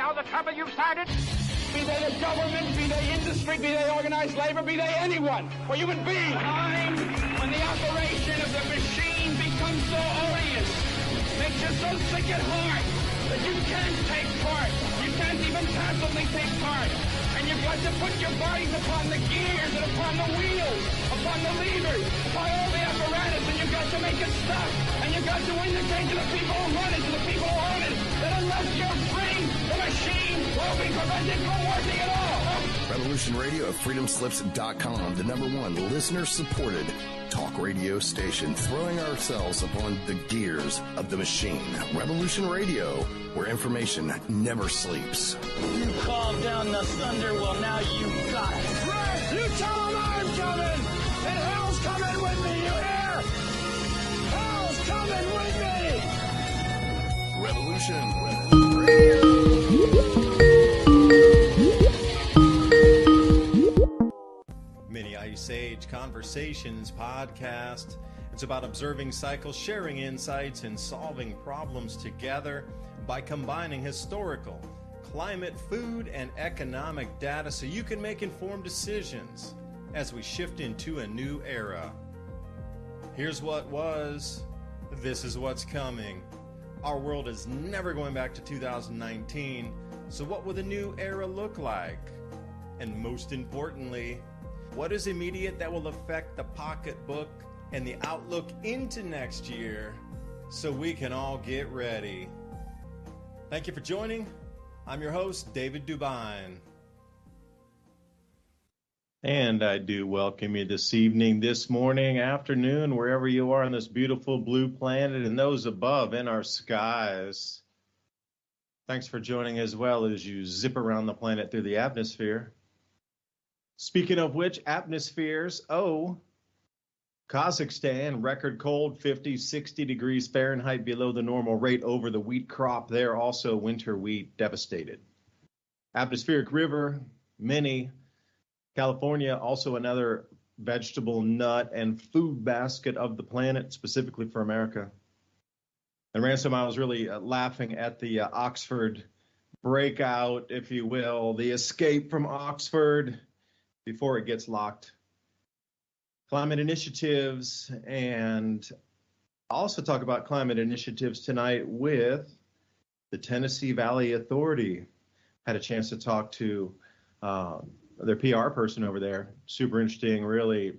now the trouble you've started? Be they the government, be they industry, be they organized labor, be they anyone, or human beings. Time when the operation of the machine becomes so odious, makes you so sick at heart that you can't take part. You can't even passively take part. And you've got to put your bodies upon the gears and upon the wheels, upon the levers, upon all the apparatus, and you've got to make it stop. And you've got to indicate to the people who run it, to the people who own it, that unless you're free, the machine will be prevented from working at all. Revolution Radio at freedomslips.com, the #1 listener-supported talk radio station, throwing ourselves upon the gears of the machine. Revolution Radio, where information never sleeps. You called down the thunder, well, now you got it. Right, you tell them I'm coming, and hell's coming with me, you hear? Hell's coming with me! Revolution Radio. Mini Ice Age Conversations podcast. It's about observing cycles, sharing insights, and solving problems together by combining historical, climate, food, and economic data so you can make informed decisions as we shift into a new era. Here's what was, this is what's coming. Our world is never going back to 2019, so what will the new era look like? And most importantly, what is immediate that will affect the pocketbook and the outlook into next year so we can all get ready? Thank you for joining. I'm your host, David DuByne. And I do welcome you this evening, this morning, afternoon, wherever you are on this beautiful blue planet and those above in our skies. Thanks for joining as well as you zip around the planet through the atmosphere. Speaking of which, atmospheres, Kazakhstan, record cold, 50, 60 degrees Fahrenheit below the normal rate over the wheat crop there. Also, winter wheat devastated. Atmospheric river, mini. California, also another vegetable, nut, and food basket of the planet, specifically for America. And Ransom, I was really laughing at the Oxford breakout, if you will, the escape from Oxford before it gets locked. Climate initiatives, and I'll also talk about climate initiatives tonight with the Tennessee Valley Authority. Had a chance to talk to their PR person over there. Super interesting, really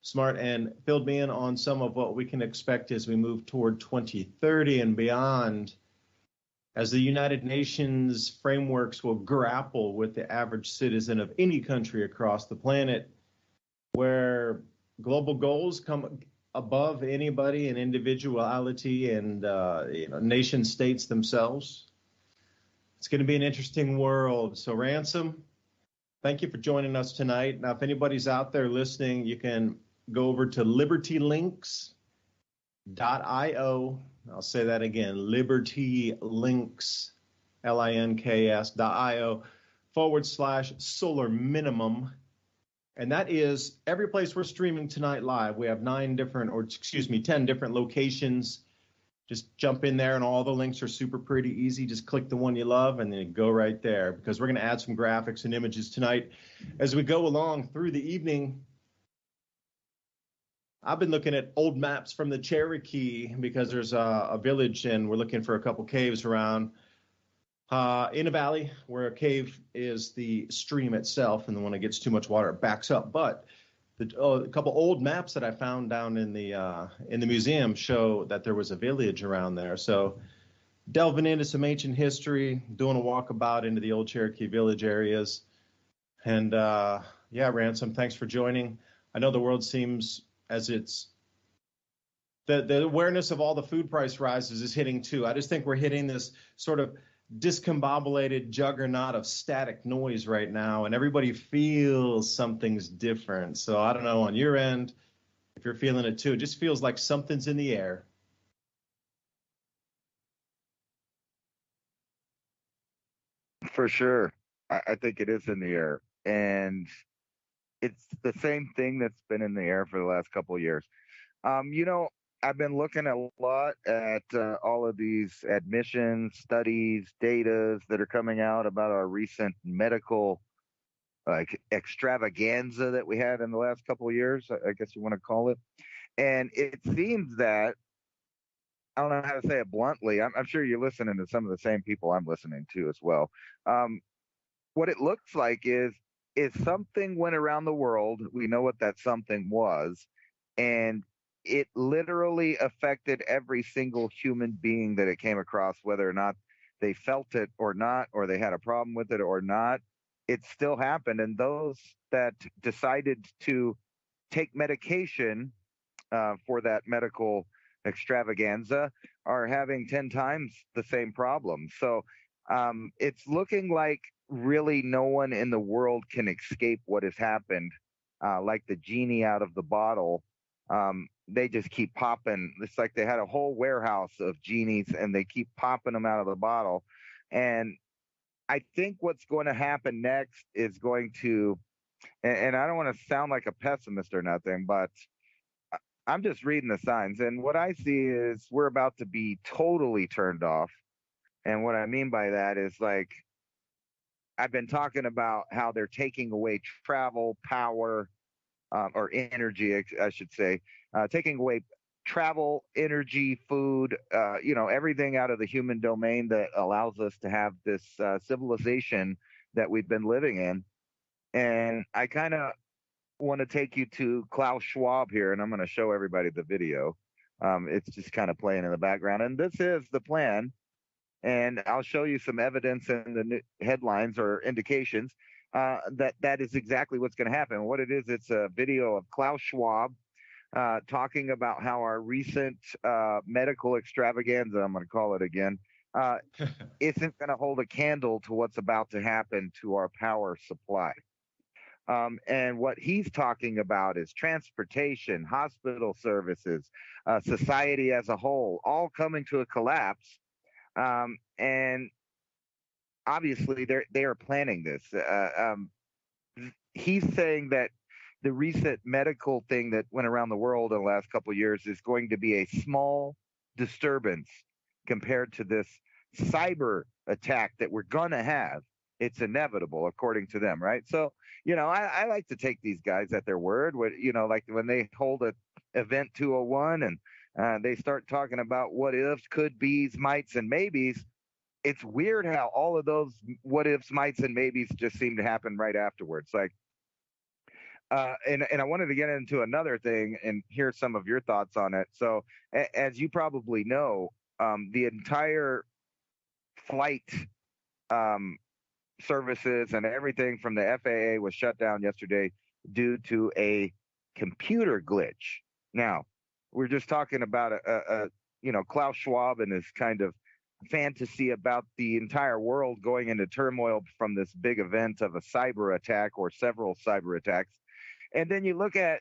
smart, and filled me in on some of what we can expect as we move toward 2030 and beyond, as the United Nations frameworks will grapple with the average citizen of any country across the planet, where global goals come above anybody in individuality and nation states themselves. It's going to be an interesting world. So Ransom, thank you for joining us tonight. Now, if anybody's out there listening, you can go over to libertylinks.io. I'll say that again, libertylinks, links.io/solar minimum. And that is every place we're streaming tonight live. We have 10 different locations. Just jump in there and all the links are super pretty easy. Just click the one you love and then go right there, because we're going to add some graphics and images tonight as we go along through the evening. I've been looking at old maps from the Cherokee because there's a village and we're looking for a couple caves around in a valley where a cave is the stream itself, and then when it gets too much water, it backs up. But a couple old maps that I found down in the museum show that there was a village around there. So delving into some ancient history, doing a walkabout into the old Cherokee village areas. And Ransom, thanks for joining. I know the world seems as it's the awareness of all the food price rises is hitting too. I just think we're hitting this sort of discombobulated juggernaut of static noise right now, and everybody feels something's different. So I don't know on your end if you're feeling it too. It just feels like something's in the air. For sure. I think it is in the air, and it's the same thing that's been in the air for the last couple of years. I've been looking a lot at all of these admissions, studies, datas that are coming out about our recent medical extravaganza that we had in the last couple of years, I guess you want to call it. And it seems that, I don't know how to say it bluntly, I'm sure you're listening to some of the same people I'm listening to as well. What it looks like is something went around the world. We know what that something was, and it literally affected every single human being that it came across, whether or not they felt it or not, or they had a problem with it or not. It still happened. And those that decided to take medication for that medical extravaganza are having 10 times the same problem. So it's looking like really no one in the world can escape what has happened. Like the genie out of the bottle, they just keep popping. It's like they had a whole warehouse of genies and they keep popping them out of the bottle. And I think what's going to happen next is going to, and I don't want to sound like a pessimist or nothing, but I'm just reading the signs. And what I see is we're about to be totally turned off. And what I mean by that is, like, I've been talking about how they're taking away travel, power, or energy, I should say, taking away travel, energy, food, everything out of the human domain that allows us to have this civilization that we've been living in. And I kind of want to take you to Klaus Schwab here, and I'm going to show everybody the video. It's just kind of playing in the background. And this is the plan. And I'll show you some evidence in the headlines or indications that is exactly what's going to happen. What it is, it's a video of Klaus Schwab talking about how our recent medical extravaganza, I'm going to call it again, isn't going to hold a candle to what's about to happen to our power supply. And what he's talking about is transportation, hospital services, society as a whole, all coming to a collapse. And obviously, they are planning this. He's saying that the recent medical thing that went around the world in the last couple of years is going to be a small disturbance compared to this cyber attack that we're going to have. It's inevitable, according to them, right? So, I like to take these guys at their word. Like when they hold a event 201 and they start talking about what ifs, could be's, mights, and maybes. It's weird how all of those what ifs, mights, and maybes just seem to happen right afterwards. Like, and I wanted to get into another thing and hear some of your thoughts on it. So, as you probably know, the entire flight services and everything from the FAA was shut down yesterday due to a computer glitch. Now, we're just talking about Klaus Schwab and his kind of fantasy about the entire world going into turmoil from this big event of a cyber attack or several cyber attacks. And then you look at,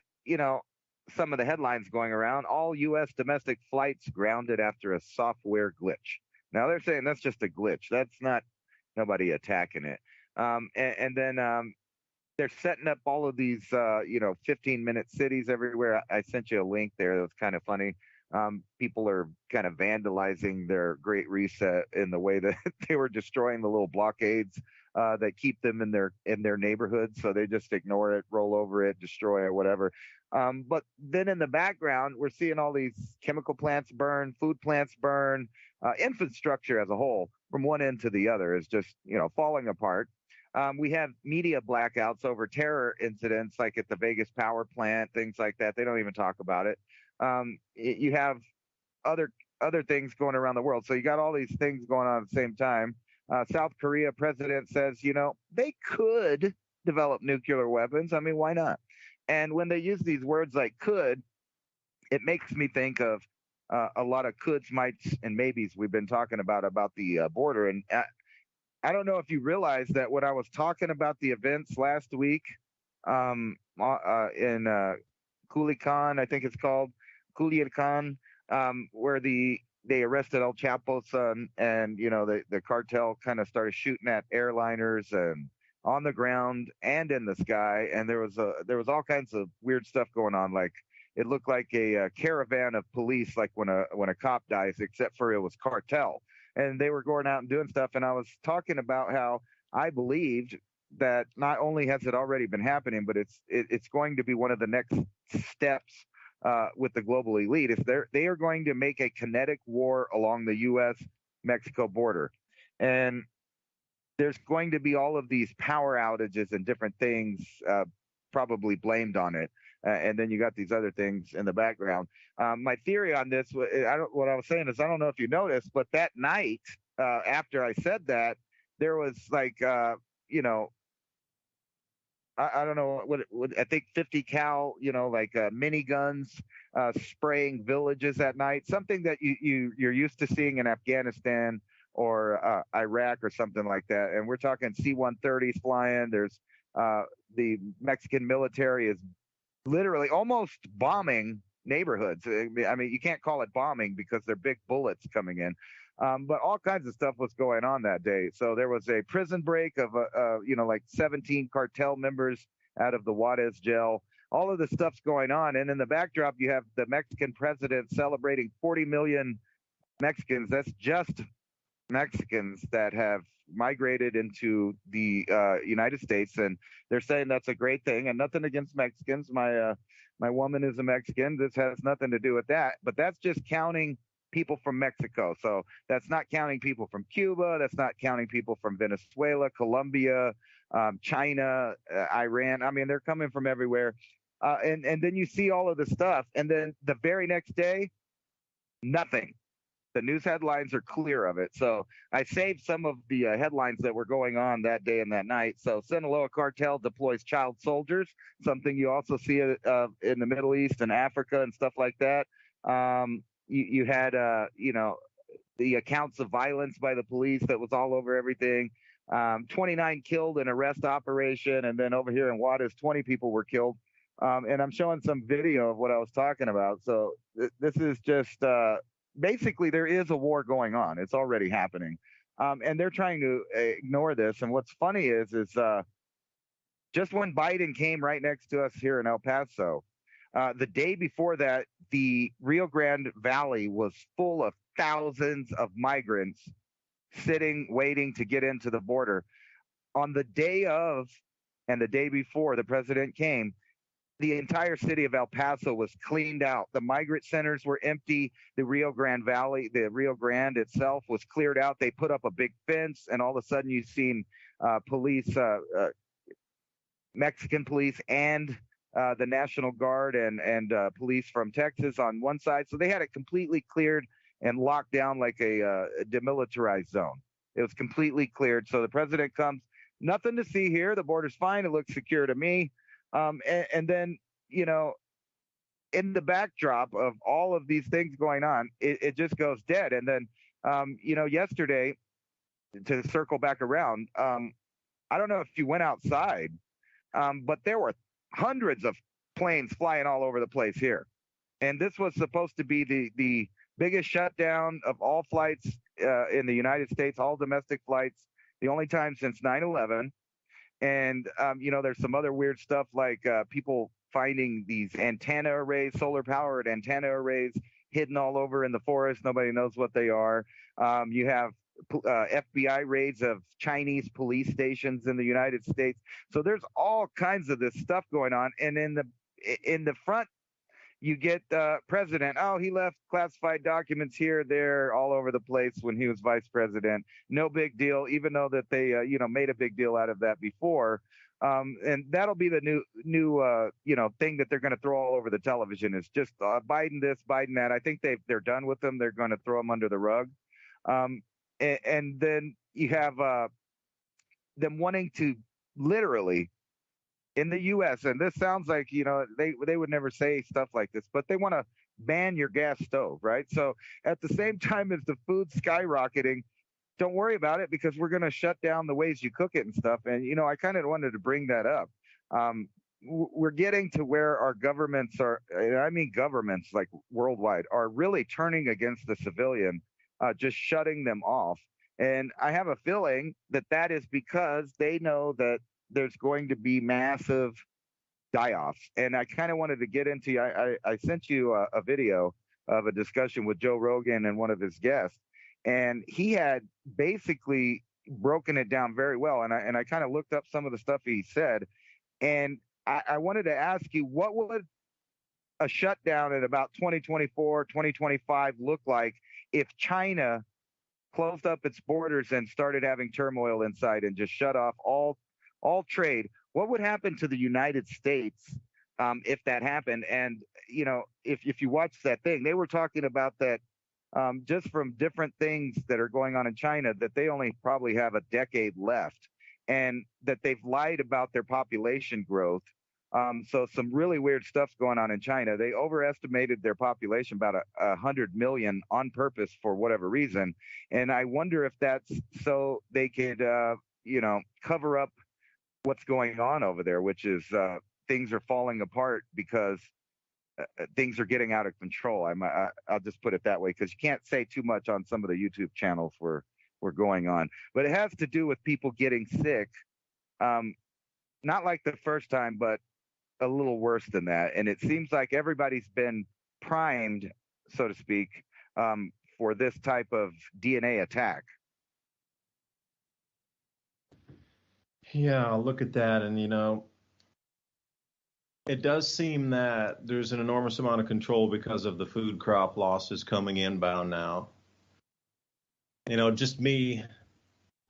some of the headlines going around, all U.S. domestic flights grounded after a software glitch. Now, they're saying that's just a glitch. That's not nobody attacking it. And then they're setting up all of these, 15-minute cities everywhere. I sent you a link there. That was kind of funny. People are kind of vandalizing their Great Reset in the way that they were destroying the little blockades that keep them in their neighborhoods. So they just ignore it, roll over it, destroy it, whatever. But then in the background, we're seeing all these chemical plants burn, food plants burn, infrastructure as a whole from one end to the other is just, falling apart. We have media blackouts over terror incidents like at the Vegas power plant, things like that. They don't even talk about it. You have other things going around the world. So you got all these things going on at the same time. South Korea president says, they could develop nuclear weapons. I mean, why not? And when they use these words like could, it makes me think of a lot of coulds, mights, and maybes we've been talking about the border. And I don't know if you realize that when I was talking about the events last week in Culiacan, I think it's called Culiacan, where they arrested El Chapo's son, and the cartel kind of started shooting at airliners and on the ground and in the sky, and there was all kinds of weird stuff going on, like It looked like a caravan of police, like when a cop dies, except for it was cartel, and they were going out and doing stuff. And I was talking about how I believed that not only has it already been happening, but it's going to be one of the next steps with the global elite. Is they are going to make a kinetic war along the U.S.-Mexico border, and there's going to be all of these power outages and different things probably blamed on it. And then you got these other things in the background. My theory on this, what I was saying is, I don't know if you noticed, but that night after I said that, there was like, I don't know what I think 50 cal, like miniguns spraying villages at night, something that you're used to seeing in Afghanistan or Iraq or something like that. And we're talking C-130s flying. There's the Mexican military is literally almost bombing neighborhoods. I mean, you can't call it bombing because they're big bullets coming in. But all kinds of stuff was going on that day. So there was a prison break of, like 17 cartel members out of the Juarez jail. All of this stuff's going on. And in the backdrop, you have the Mexican president celebrating 40 million Mexicans. That's just Mexicans that have migrated into the United States. And they're saying that's a great thing, and nothing against Mexicans. My woman is a Mexican. This has nothing to do with that. But that's just counting people from Mexico. So that's not counting people from Cuba. That's not counting people from Venezuela, Colombia, China, Iran. I mean, they're coming from everywhere. And then you see all of this stuff. And then the very next day, nothing. The news headlines are clear of it. So I saved some of the headlines that were going on that day and that night. So Sinaloa cartel deploys child soldiers, something you also see in the Middle East and Africa and stuff like that. You had, the accounts of violence by the police that was all over everything. 29 killed in arrest operation. And then over here in Juarez, 20 people were killed. And I'm showing some video of what I was talking about. So this is just basically there is a war going on. It's already happening. And they're trying to ignore this. And what's funny is just when Biden came right next to us here in El Paso, the day before that, the Rio Grande Valley was full of thousands of migrants sitting, waiting to get into the border. On the day of and the day before the president came, the entire city of El Paso was cleaned out. The migrant centers were empty. The Rio Grande Valley, the Rio Grande itself was cleared out. They put up a big fence, and all of a sudden you've seen police, Mexican police and the National Guard and police from Texas on one side. So they had it completely cleared and locked down like a demilitarized zone. It was completely cleared. So the president comes, nothing to see here. The border's fine. It looks secure to me. And then, in the backdrop of all of these things going on, it just goes dead. And then, yesterday, to circle back around, I don't know if you went outside, but there were hundreds of planes flying all over the place here. And this was supposed to be the biggest shutdown of all flights in the United States, all domestic flights, the only time since 9/11. And, there's some other weird stuff like people finding these antenna arrays, solar-powered antenna arrays hidden all over in the forest. Nobody knows what they are. You have FBI raids of Chinese police stations in the United States. So there's all kinds of this stuff going on. And in the front, you get president. Oh, he left classified documents here, there, all over the place when he was vice president. No big deal, even though that they, made a big deal out of that before. And that'll be the new thing that they're going to throw all over the television is just Biden this, Biden that. I think they're done with them. They're going to throw them under the rug. And then you have them wanting to literally in the U.S., and this sounds like, they would never say stuff like this, but they want to ban your gas stove, right? So at the same time as the food's skyrocketing, don't worry about it because we're going to shut down the ways you cook it and stuff. And, I kind of wanted to bring that up. We're getting to where our governments are, and I mean governments like worldwide, are really turning against the civilian, just shutting them off. And I have a feeling that is because they know that there's going to be massive die-offs. And I kind of wanted to get into, I sent you a video of a discussion with Joe Rogan and one of his guests, and he had basically broken it down very well. And I kind of looked up some of the stuff he said, and I wanted to ask you, what would a shutdown at about 2024, 2025 look like if China closed up its borders and started having turmoil inside and just shut off all trade? What would happen to the United States if that happened? And, you know, if you watch that thing, they were talking about that just from different things that are going on in China, that they only probably have a decade left, and that they've lied about their population growth. So some really weird stuff's going on in China. They overestimated their population about 100 million on purpose for whatever reason. And I wonder if that's so they could, you know, cover up what's going on over there, which is things are falling apart because things are getting out of control. I'll just put it that way, because you can't say too much on some of the YouTube channels we're going on. But it has to do with people getting sick, not like the first time, but a little worse than that. And it seems like everybody's been primed, so to speak, for this type of DNA attack. Yeah, I'll look at that, and you know, it does seem that there's an enormous amount of control because of the food crop losses coming inbound now. You know, just me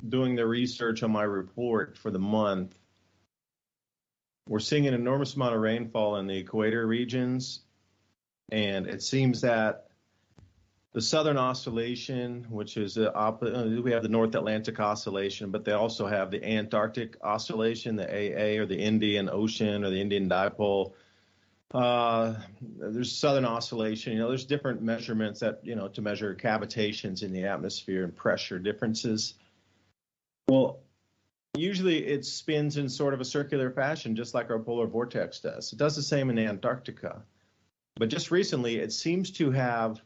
doing the research on my report for the month, we're seeing an enormous amount of rainfall in the equator regions, and it seems that the Southern Oscillation, which is we have the North Atlantic Oscillation, but they also have the Antarctic Oscillation, the AA, or the Indian Ocean, or the Indian Dipole. There's Southern Oscillation. You know, there's different measurements that, you know, to measure cavitations in the atmosphere and pressure differences. Well, usually it spins in sort of a circular fashion, just like our polar vortex does. It does the same in Antarctica. But just recently, it seems to have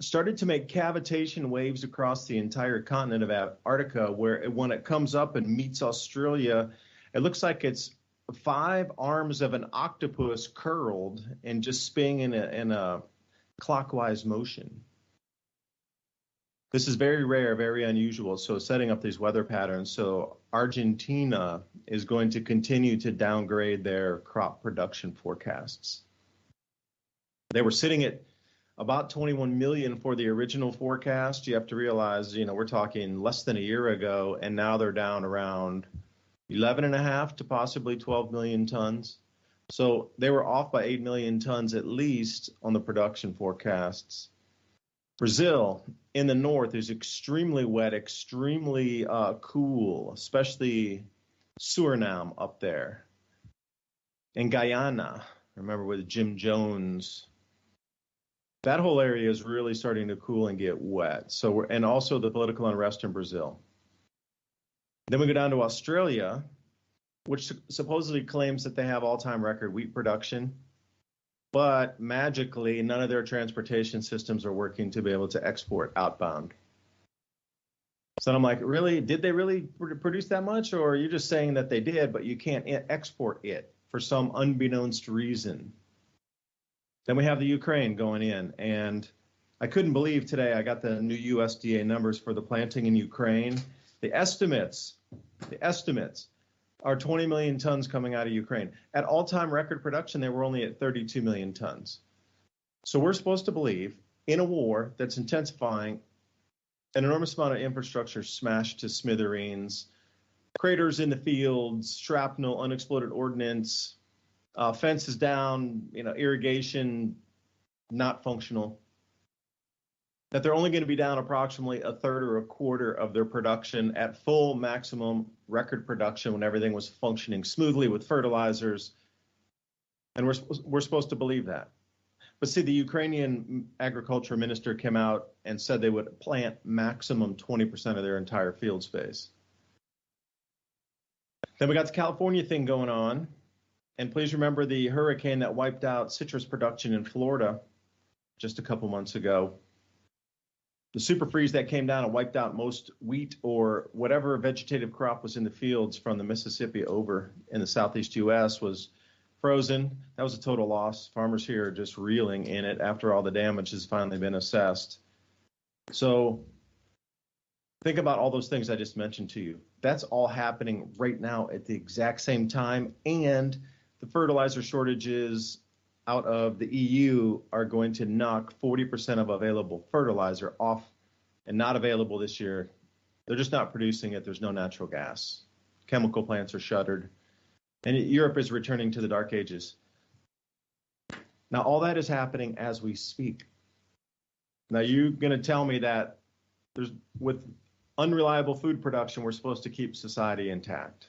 started to make cavitation waves across the entire continent of Antarctica, where when it comes up and meets Australia, it looks like it's 5 arms of an octopus curled and just spinning in a clockwise motion. This is very rare, very unusual. So setting up these weather patterns. So Argentina is going to continue to downgrade their crop production forecasts. They were sitting at about 21 million for the original forecast. You have to realize, you know, we're talking less than a year ago, and now they're down around 11.5 to possibly 12 million tons. So they were off by 8 million tons at least on the production forecasts. Brazil in the north is extremely wet, extremely cool, especially Suriname up there. And Guyana, remember with Jim Jones, that whole area is really starting to cool and get wet. So, and also the political unrest in Brazil. Then we go down to Australia, which supposedly claims that they have all-time record wheat production, but magically none of their transportation systems are working to be able to export outbound. So I'm like, really? Did they really produce that much? Or are you just saying that they did, but you can't export it for some unbeknownst reason? Then we have the Ukraine going in, and I couldn't believe today I got the new USDA numbers for the planting in Ukraine. The estimates are 20 million tons coming out of Ukraine. At all-time record production, they were only at 32 million tons. So we're supposed to believe in a war that's intensifying, an enormous amount of infrastructure smashed to smithereens, craters in the fields, shrapnel, unexploded ordnance, fences down, you know, irrigation not functional, that they're only going to be down approximately a third or a quarter of their production at full maximum record production when everything was functioning smoothly with fertilizers. And we're supposed to believe that. But see, the Ukrainian agriculture minister came out and said they would plant maximum 20% of their entire field space. Then we got the California thing going on. And please remember the hurricane that wiped out citrus production in Florida just a couple months ago. The super freeze that came down and wiped out most wheat or whatever vegetative crop was in the fields from the Mississippi over in the southeast U.S. was frozen. That was a total loss. Farmers here are just reeling in it after all the damage has finally been assessed. So think about all those things I just mentioned to you. That's all happening right now at the exact same time. And the fertilizer shortages out of the EU are going to knock 40% of available fertilizer off and not available this year. They're just not producing it. There's no natural gas. Chemical plants are shuttered. And Europe is returning to the dark ages. Now, all that is happening as we speak. Now, you're going to tell me that with unreliable food production, we're supposed to keep society intact.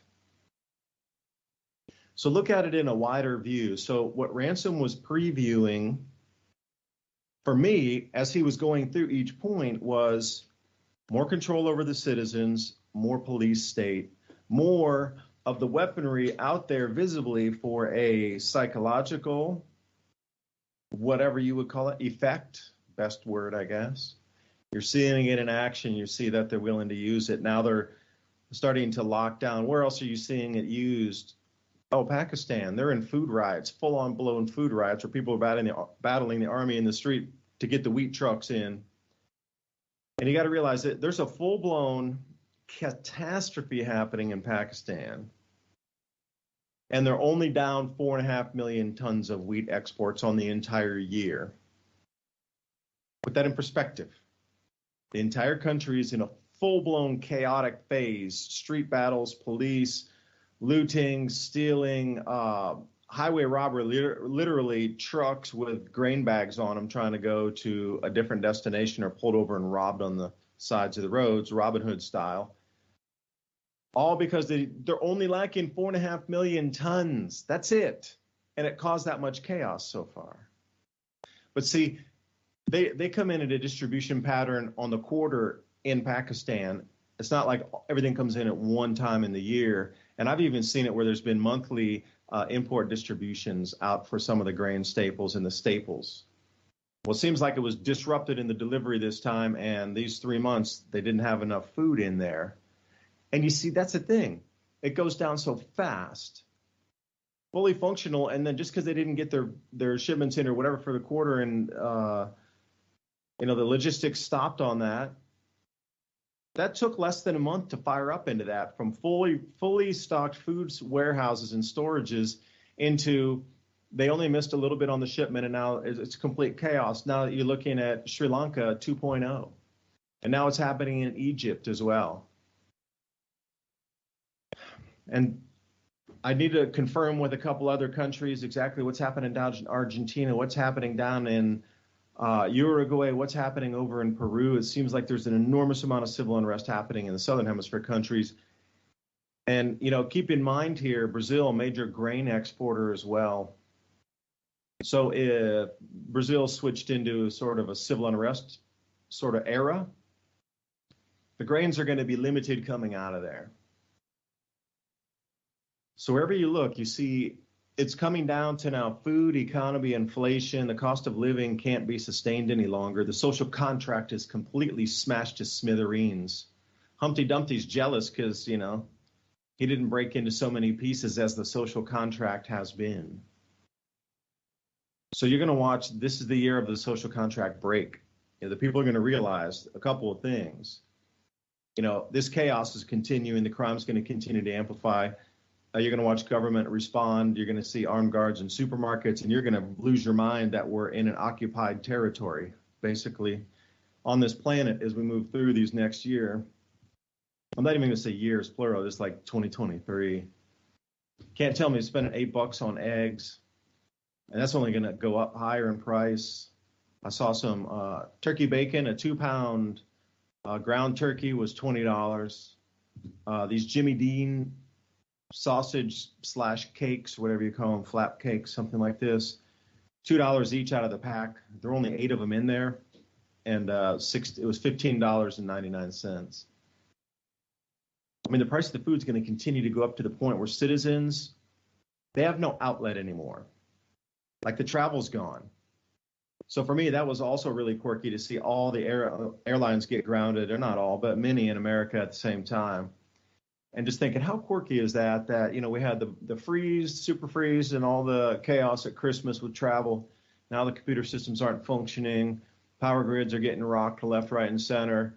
So look at it in a wider view. So what Ransom was previewing for me as he was going through each point was more control over the citizens, more police state, more of the weaponry out there visibly for a psychological, whatever you would call it, effect, best word, I guess. You're seeing it in action. You see that they're willing to use it. Now they're starting to lock down. Where else are you seeing it used? Oh, Pakistan. They're in food riots, full-on blown food riots where people are battling the army in the street to get the wheat trucks in. And you got to realize that there's a full-blown catastrophe happening in Pakistan. And they're only down 4.5 million tons of wheat exports on the entire year. Put that in perspective. The entire country is in a full-blown chaotic phase. Street battles, police, looting, stealing, highway robbery, literally trucks with grain bags on them trying to go to a different destination are pulled over and robbed on the sides of the roads, Robin Hood style. All because they're only lacking 4.5 million tons. That's it. And it caused that much chaos so far. But see, they come in at a distribution pattern on the quarter in Pakistan. It's not like everything comes in at one time in the year. And I've even seen it where there's been monthly import distributions out for some of the grain staples and the staples. Well, it seems like it was disrupted in the delivery this time, and these 3 months, they didn't have enough food in there. And you see, that's the thing. It goes down so fast, fully functional, and then just because they didn't get their shipments in or whatever for the quarter, and the logistics stopped on that. That took less than a month to fire up into that, from fully stocked foods warehouses and storages into they only missed a little bit on the shipment, and now it's complete chaos. Now you're looking at Sri Lanka 2.0, and now it's happening in Egypt as well. And I need to confirm with a couple other countries exactly what's happening down in Argentina, what's happening down in Uruguay, what's happening over in Peru. It seems like there's an enormous amount of civil unrest happening in the Southern Hemisphere countries. And, keep in mind here, Brazil, a major grain exporter as well. So if Brazil switched into sort of a civil unrest sort of era, the grains are going to be limited coming out of there. So wherever you look, you see it's coming down to now food, economy, inflation. The cost of living can't be sustained any longer. The social contract is completely smashed to smithereens. Humpty Dumpty's jealous because, he didn't break into so many pieces as the social contract has been. So you're going to watch, this is the year of the social contract break. The people are going to realize a couple of things. This chaos is continuing. The crime's going to continue to amplify. You're going to watch government respond. You're going to see armed guards in supermarkets, and you're going to lose your mind that we're in an occupied territory, basically, on this planet as we move through these next year. I'm not even going to say years, plural. It's like 2023. Can't tell me spending $8 on eggs, and that's only going to go up higher in price. I saw some turkey bacon. A 2-pound ground turkey was $20. These Jimmy Dean sausage / cakes, whatever you call them, flap cakes, something like this, $2 each out of the pack. There were only 8 of them in there, and it was $15.99. I mean, the price of the food is going to continue to go up to the point where citizens, they have no outlet anymore. Like the travel's gone. So for me, that was also really quirky to see all the airlines get grounded, or not all, but many in America at the same time. And just thinking, how quirky is that? That, we had the freeze, super freeze, and all the chaos at Christmas with travel. Now the computer systems aren't functioning. Power grids are getting rocked left, right, and center.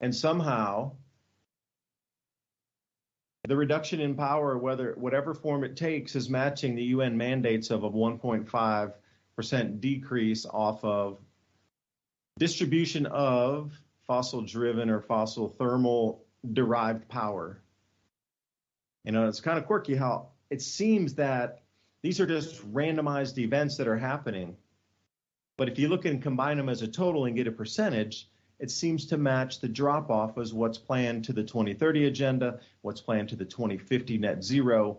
And somehow the reduction in power, whatever form it takes, is matching the UN mandates of a 1.5% decrease off of distribution of fossil-driven or fossil thermal-derived power. It's kind of quirky how it seems that these are just randomized events that are happening. But if you look and combine them as a total and get a percentage, it seems to match the drop-off as what's planned to the 2030 agenda, what's planned to the 2050 net zero.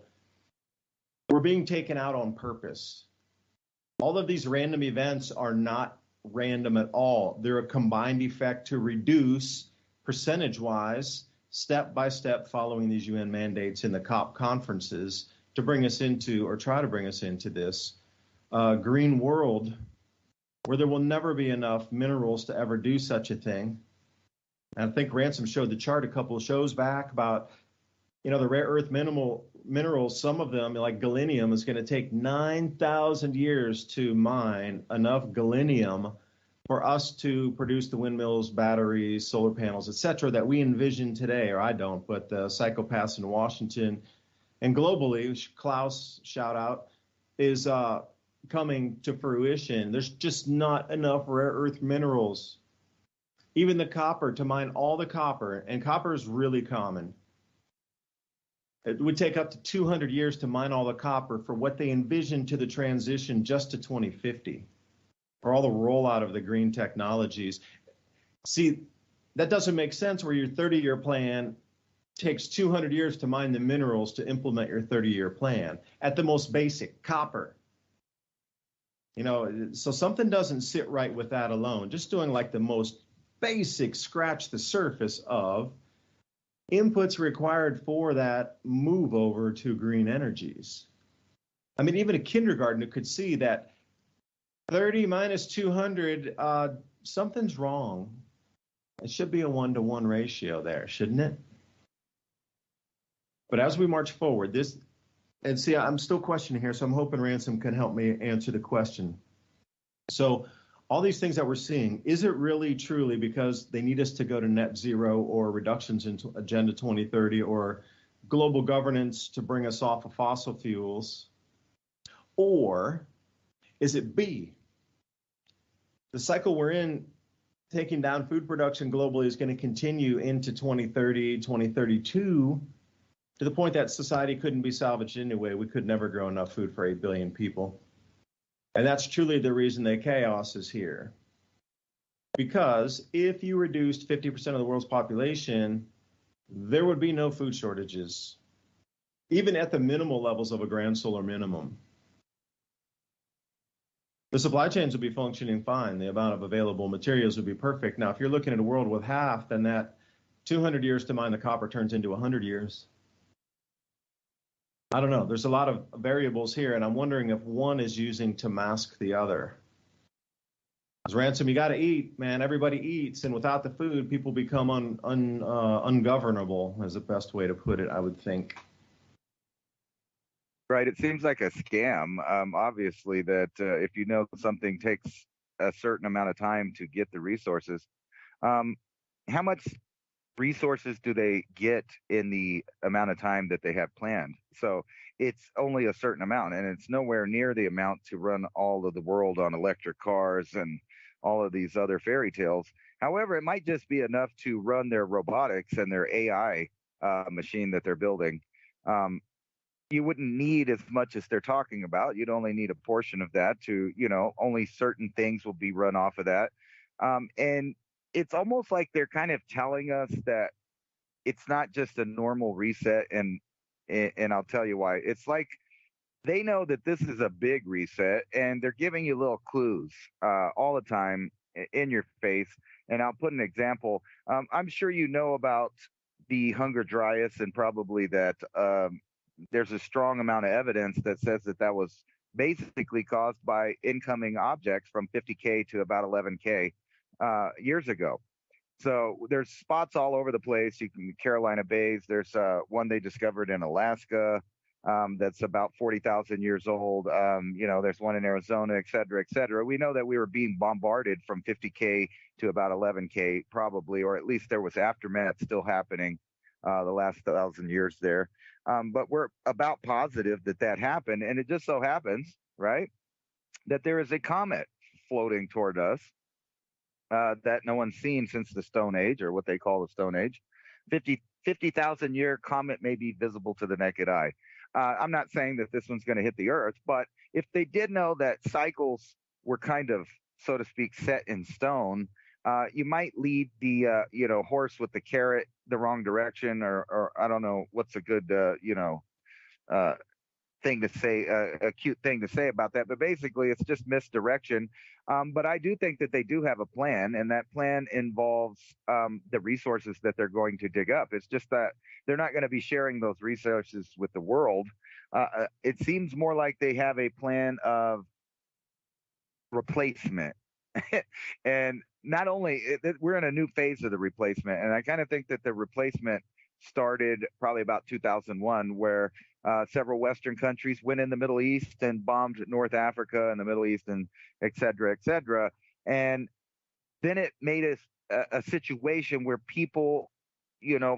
We're being taken out on purpose. All of these random events are not random at all. They're a combined effect to reduce, percentage-wise, step by step, following these UN mandates in the COP conferences, to bring us into, or try to bring us into, this green world where there will never be enough minerals to ever do such a thing. And I think Ransom showed the chart a couple of shows back about, the rare earth minerals, some of them, like galenium, is going to take 9,000 years to mine enough galenium for us to produce the windmills, batteries, solar panels, et cetera, that we envision today, or I don't, but the psychopaths in Washington and globally, Klaus, shout out, is coming to fruition. There's just not enough rare earth minerals. Even the copper, to mine all the copper, and copper is really common. It would take up to 200 years to mine all the copper for what they envision to the transition just to 2050, or all the rollout of the green technologies. See, that doesn't make sense where your 30-year plan takes 200 years to mine the minerals to implement your 30-year plan. At the most basic, copper. So something doesn't sit right with that alone. Just doing like the most basic, scratch the surface of inputs required for that move over to green energies. I mean, even a kindergartner could see that 30 minus 200, something's wrong. It should be a 1-to-1 ratio there, shouldn't it? But as we march forward, and see, I'm still questioning here, so I'm hoping Ransom can help me answer the question. So all these things that we're seeing, is it really truly because they need us to go to net zero or reductions into Agenda 2030 or global governance to bring us off of fossil fuels? Or is it B, the cycle we're in, taking down food production globally, is going to continue into 2030, 2032, to the point that society couldn't be salvaged anyway. We could never grow enough food for 8 billion people. And that's truly the reason the chaos is here. Because if you reduced 50% of the world's population, there would be no food shortages, even at the minimal levels of a grand solar minimum. The supply chains would be functioning fine. The amount of available materials would be perfect. Now, if you're looking at a world with half, then that 200 years to mine the copper turns into 100 years. I don't know. There's a lot of variables here, and I'm wondering if one is using to mask the other. As Ransom, you got to eat, man. Everybody eats, and without the food, people become ungovernable, is the best way to put it, I would think. Right. It seems like a scam. Obviously, that if you know something takes a certain amount of time to get the resources, how much resources do they get in the amount of time that they have planned? So it's only a certain amount, and it's nowhere near the amount to run all of the world on electric cars and all of these other fairy tales. However, it might just be enough to run their robotics and their AI machine that they're building. You wouldn't need as much as they're talking about. You'd only need a portion of that to, only certain things will be run off of that. And it's almost like they're kind of telling us that it's not just a normal reset, and I'll tell you why. It's like they know that this is a big reset, and they're giving you little clues all the time in your face. And I'll put an example. I'm sure you know about the Hunger Dryas, and probably that there's a strong amount of evidence that says that was basically caused by incoming objects from 50K to about 11K years ago. So there's spots all over the place. You can Carolina Bays. There's one they discovered in Alaska that's about 40,000 years old. There's one in Arizona, et cetera, et cetera. We know that we were being bombarded from 50K to about 11K probably, or at least there was aftermath still happening the last 1,000 years there. But we're about positive that happened. And it just so happens, right, that there is a comet floating toward us that no one's seen since the Stone Age, or what they call the Stone Age. 50,000 year comet may be visible to the naked eye. I'm not saying that this one's going to hit the Earth, but if they did know that cycles were kind of, so to speak, set in stone, you might lead the horse with the carrot the wrong direction, or I don't know what's a good thing to say, a cute thing to say about that. But basically, it's just misdirection. But I do think that they do have a plan, and that plan involves the resources that they're going to dig up. It's just that they're not going to be sharing those resources with the world. It seems more like they have a plan of replacement. And not only, we're in a new phase of the replacement, and I kind of think that the replacement started probably about 2001, where several Western countries went in the Middle East and bombed North Africa and the Middle East, and et cetera, et cetera. And then it made us a situation where people,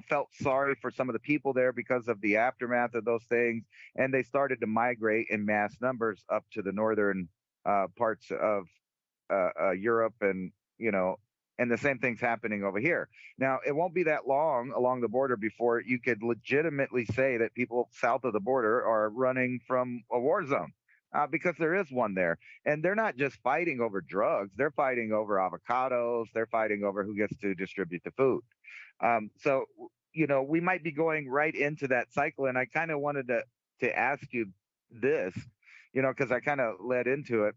felt sorry for some of the people there because of the aftermath of those things. And they started to migrate in mass numbers up to the northern parts of Europe, and, and the same thing's happening over here. Now, it won't be that long along the border before you could legitimately say that people south of the border are running from a war zone, because there is one there. And they're not just fighting over drugs. They're fighting over avocados. They're fighting over who gets to distribute the food. So, we might be going right into that cycle. And I kind of wanted to ask you this, because I kind of led into it.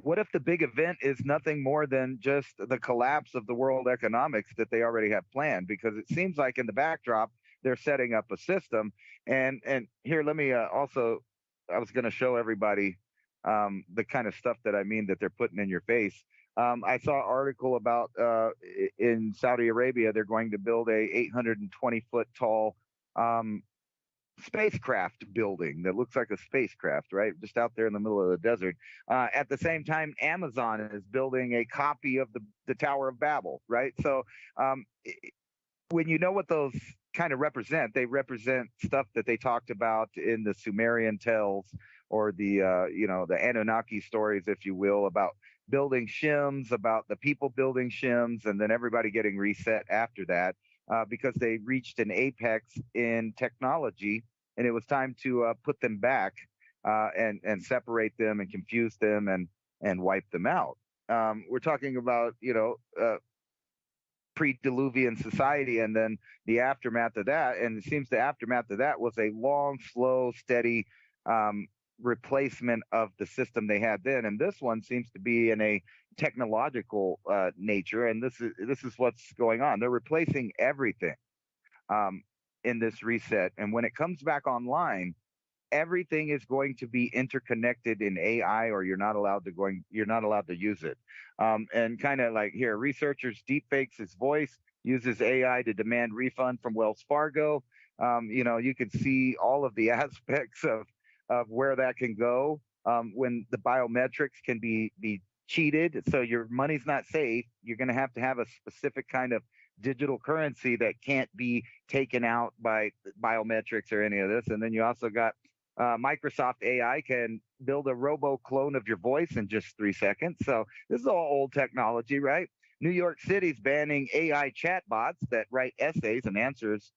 What if the big event is nothing more than just the collapse of the world economics that they already have planned? Because it seems like in the backdrop, they're setting up a system. And here, let me also, I was going to show everybody the kind of stuff that I mean that they're putting in your face. I saw an article about in Saudi Arabia, they're going to build a 820-foot tall spacecraft building that looks like a spacecraft, right? Just out there in the middle of the desert. At the same time, Amazon is building a copy of the Tower of Babel, right? So when you know what those kind of represent, they represent stuff that they talked about in the Sumerian tales, or the Anunnaki stories, if you will, about building shims, about the people building shims, and then everybody getting reset after that. Because they reached an apex in technology, and it was time to put them back and separate them and confuse them and wipe them out. We're talking about, pre-Diluvian society, and then the aftermath of that. And it seems the aftermath of that was a long, slow, steady replacement of the system they had then. And this one seems to be in a technological nature, and this is what's going on. They're replacing everything in this reset, and when it comes back online, everything is going to be interconnected in AI, or you're not allowed to use it. And kind of like here, researchers deepfakes his voice, uses AI to demand refund from Wells Fargo. You can see all of the aspects of where that can go when the biometrics can be cheated. So your money's not safe. You're going to have a specific kind of digital currency that can't be taken out by biometrics or any of this. And then you also got Microsoft AI can build a robo clone of your voice in just 3 seconds. So this is all old technology, right? New York City's banning AI chatbots that write essays and answers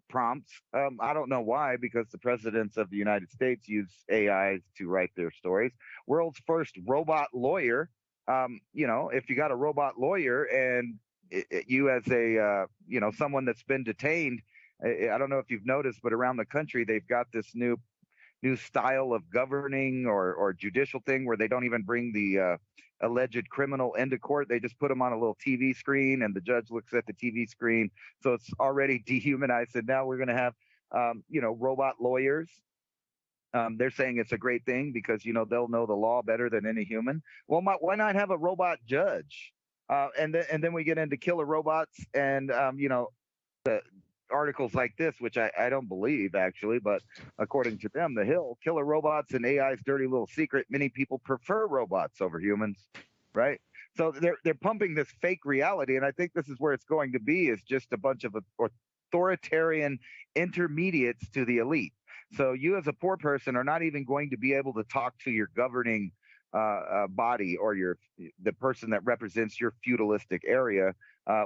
prompts. I don't know why, because the presidents of the United States use AI to write their stories. World's first robot lawyer. If you got a robot lawyer and you as a, someone that's been detained, I don't know if you've noticed, but around the country, they've got this new style of governing or judicial thing where they don't even bring the alleged criminal into court. They just put them on a little TV screen, and the judge looks at the TV screen. So it's already dehumanized. And now we're going to have, robot lawyers. They're saying it's a great thing because, they'll know the law better than any human. Well, why not have a robot judge? And then we get into killer robots and the articles like this, which I don't believe actually, but according to them, The Hill, killer robots and AI's dirty little secret. Many people prefer robots over humans, right? So they're pumping this fake reality, and I think this is where it's going to be, is just a bunch of authoritarian intermediates to the elite. So you as a poor person are not even going to be able to talk to your governing body or the person that represents your feudalistic area,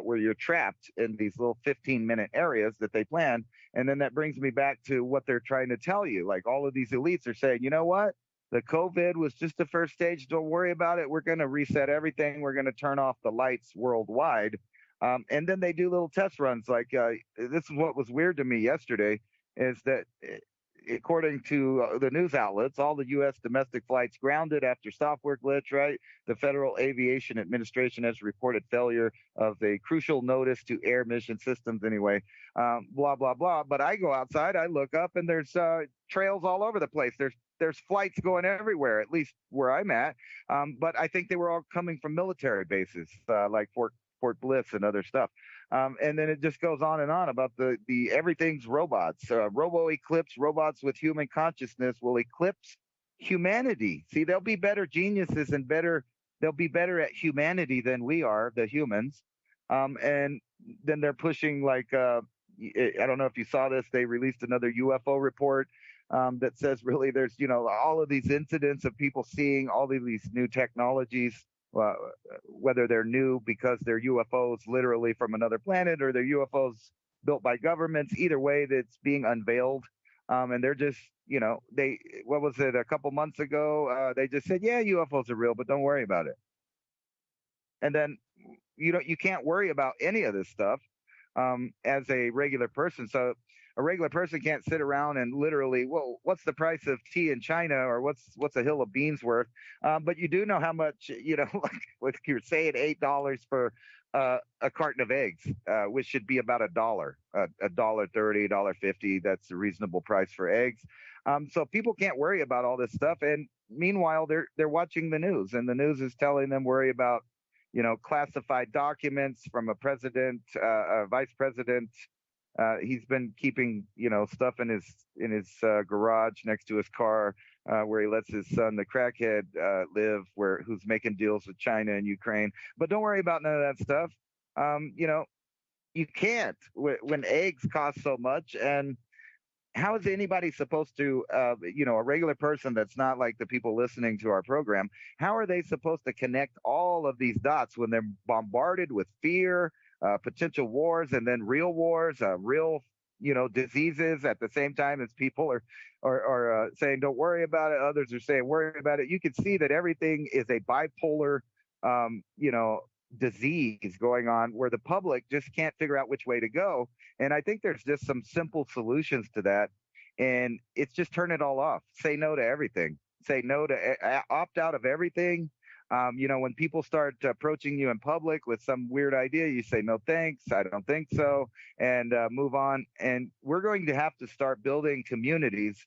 where you're trapped in these little 15-minute areas that they plan. And then that brings me back to what they're trying to tell you. Like, all of these elites are saying, you know what? The COVID was just the first stage. Don't worry about it. We're going to reset everything. We're going to turn off the lights worldwide. And then they do little test runs. Like, this is what was weird to me yesterday, is that according to the news outlets, all the U.S. domestic flights grounded after software glitch, right? The Federal Aviation Administration has reported failure of a crucial notice to air mission systems anyway, blah, blah, blah. But I go outside, I look up, and there's trails all over the place. There's flights going everywhere, at least where I'm at. But I think they were all coming from military bases, like Fort Bliss and other stuff. And then it just goes on and on about the everything's robots. Robo-eclipse, robots with human consciousness will eclipse humanity. See, they'll be better geniuses and they'll be better at humanity than we are, the humans. And then they're pushing, like, I don't know if you saw this, they released another UFO report that says really there's, all of these incidents of people seeing all of these new technologies, whether they're new because they're UFOs literally from another planet or they're UFOs built by governments. Either way, that's being unveiled. And they're just, what was it, a couple months ago? They just said, yeah, UFOs are real, but don't worry about it. And then, you can't worry about any of this stuff as a regular person. So a regular person can't sit around and literally, well, what's the price of tea in China, or what's a hill of beans worth? But you do know how much, like you're saying, $8 for a carton of eggs, which should be about $1, $1.30, $1.50. That's a reasonable price for eggs. So people can't worry about all this stuff. And meanwhile, they're watching the news, and the news is telling them worry about, classified documents from a president, a vice president. He's been keeping, stuff in his garage next to his car, where he lets his son, the crackhead, live, who's making deals with China and Ukraine. But don't worry about none of that stuff. You can't when eggs cost so much. And how is anybody supposed to, a regular person that's not like the people listening to our program, how are they supposed to connect all of these dots when they're bombarded with fear, potential wars, and then real wars, real, diseases at the same time as people are saying, don't worry about it. Others are saying, worry about it. You can see that everything is a bipolar, disease going on where the public just can't figure out which way to go. And I think there's just some simple solutions to that. And it's just turn it all off. Say no to everything. Say no to opt out of everything. When people start approaching you in public with some weird idea, you say, no, thanks. I don't think so. And move on. And we're going to have to start building communities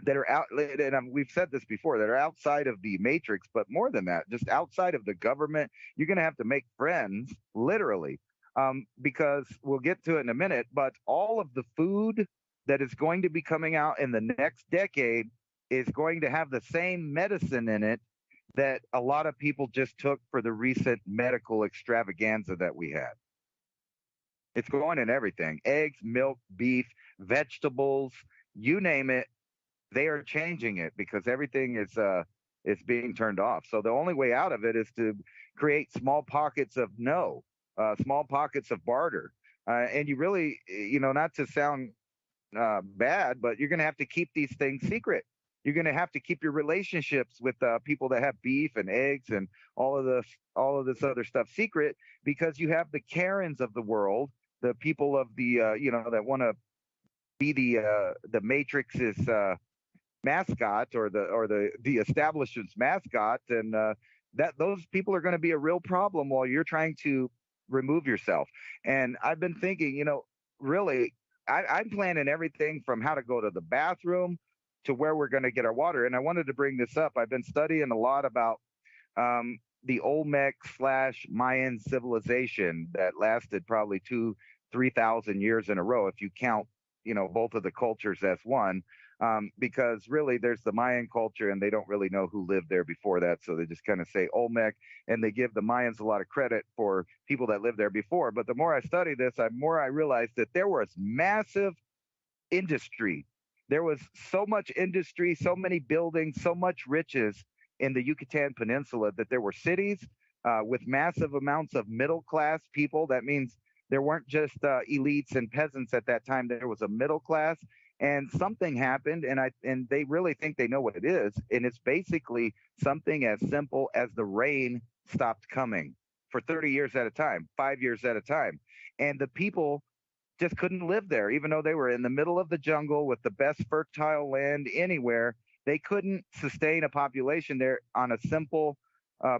that are out, and we've said this before, that are outside of the matrix, but more than that, just outside of the government. You're going to have to make friends, literally, because we'll get to it in a minute, but all of the food that is going to be coming out in the next decade is going to have the same medicine in it that a lot of people just took for the recent medical extravaganza that we had. It's going in everything: eggs, milk, beef, vegetables, you name it. They are changing it because everything is being turned off. So the only way out of it is to create small pockets of small pockets of barter. And you really, not to sound bad, but you're going to have to keep these things secret. You're going to have to keep your relationships with people that have beef and eggs and all of this other stuff secret, because you have the Karens of the world, the people of the that want to be the Matrix's mascot or the establishment's mascot, and that those people are going to be a real problem while you're trying to remove yourself. And I've been thinking, really, I'm planning everything from how to go to the bathroom to where we're going to get our water. And I wanted to bring this up. I've been studying a lot about the Olmec/Mayan civilization that lasted probably 2,000-3,000 years in a row, if you count, both of the cultures as one. Because really there's the Mayan culture and they don't really know who lived there before that. So they just kind of say Olmec, and they give the Mayans a lot of credit for people that lived there before. But the more I study this, the more I realized that there was massive industry. There was so much industry, so many buildings, so much riches in the Yucatan Peninsula that there were cities with massive amounts of middle class people. That means there weren't just elites and peasants at that time. There was a middle class. And something happened, and they really think they know what it is. And it's basically something as simple as the rain stopped coming for 30 years at a time, 5 years at a time. And the people just couldn't live there, even though they were in the middle of the jungle with the best fertile land anywhere. They couldn't sustain a population there on a simple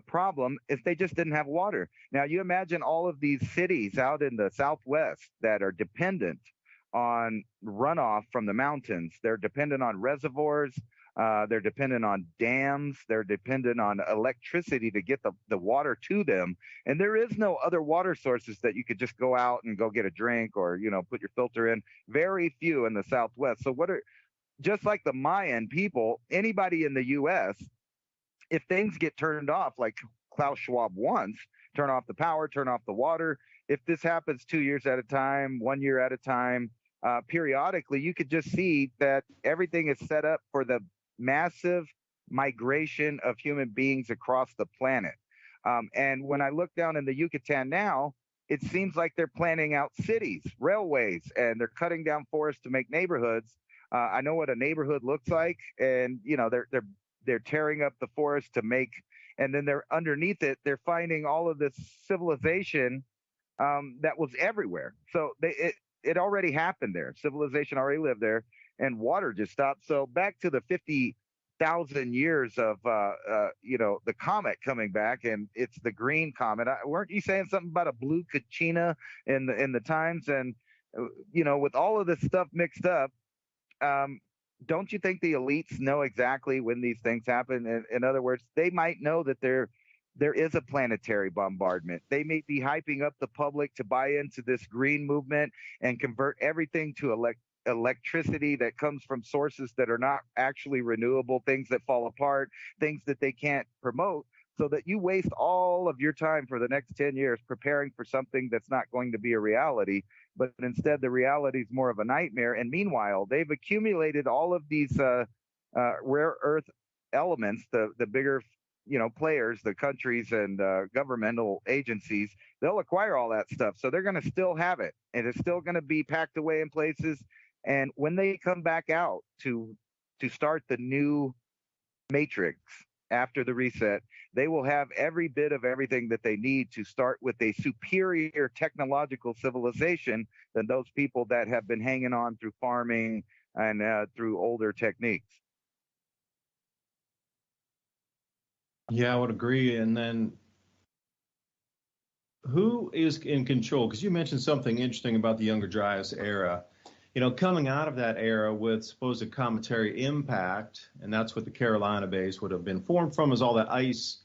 problem if they just didn't have water. Now, you imagine all of these cities out in the Southwest that are dependent on runoff from the mountains. They're dependent on reservoirs. They're dependent on dams. They're dependent on electricity to get the water to them. And there is no other water sources that you could just go out and go get a drink or, put your filter in. Very few in the Southwest. So just like the Mayan people, anybody in the U.S., if things get turned off, like Klaus Schwab wants, turn off the power, turn off the water. If this happens 2 years at a time, 1 year at a time, periodically, you could just see that everything is set up for the massive migration of human beings across the planet. And when I look down in the Yucatan now, it seems like they're planning out cities, railways, and they're cutting down forests to make neighborhoods. I know what a neighborhood looks like, and they're tearing up the forest to make, and then they're underneath it, they're finding all of this civilization that was everywhere. So it already happened there. Civilization already lived there, and water just stopped. So back to the 50,000 years of the comet coming back, and it's the green comet. Weren't you saying something about a blue Kachina in the Times? And with all of this stuff mixed up, don't you think the elites know exactly when these things happen? In other words, they might know that there is a planetary bombardment. They may be hyping up the public to buy into this green movement and convert everything to electricity that comes from sources that are not actually renewable, things that fall apart, things that they can't promote, so that you waste all of your time for the next 10 years preparing for something that's not going to be a reality, but instead the reality is more of a nightmare. And meanwhile, they've accumulated all of these rare earth elements, the bigger players, the countries and governmental agencies. They'll acquire all that stuff. So they're going to still have it, and it's still going to be packed away in places. And when they come back out to start the new matrix after the reset, they will have every bit of everything that they need to start with a superior technological civilization than those people that have been hanging on through farming and through older techniques. Yeah, I would agree. And then who is in control? Because you mentioned something interesting about the Younger Dryas era. Coming out of that era with supposed cometary impact, and that's what the Carolina base would have been formed from, is all that ice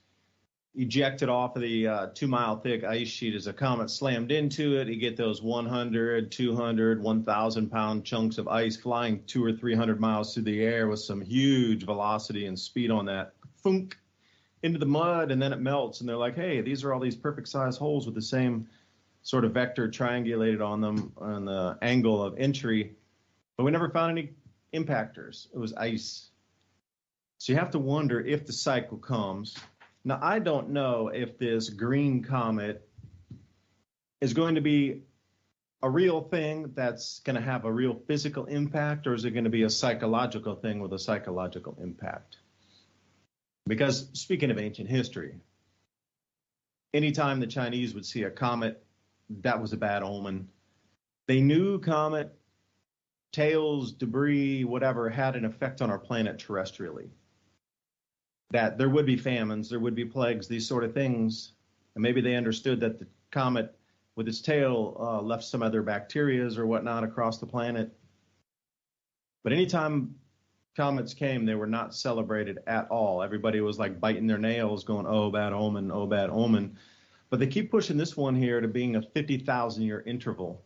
ejected off of the 2-mile thick ice sheet as a comet slammed into it. You get those 100, 200, 1,000 pound chunks of ice flying 200 or 300 miles through the air with some huge velocity and speed on that. Thunk, into the mud, and then it melts, and they're like, hey, these are all these perfect size holes with the same sort of vector triangulated on them on the angle of entry, but we never found any impactors. It was ice. So you have to wonder if the cycle comes. Now, I don't know if this green comet is going to be a real thing that's going to have a real physical impact, or is it going to be a psychological thing with a psychological impact? Because speaking of ancient history, anytime the Chinese would see a comet, that was a bad omen. They knew comet, tails, debris, whatever, had an effect on our planet terrestrially. That there would be famines, there would be plagues, these sort of things. And maybe they understood that the comet with its tail left some other bacterias or whatnot across the planet. But anytime comets came, they were not celebrated at all. Everybody was like biting their nails going, oh, bad omen, oh, bad omen. But they keep pushing this one here to being a 50,000-year interval.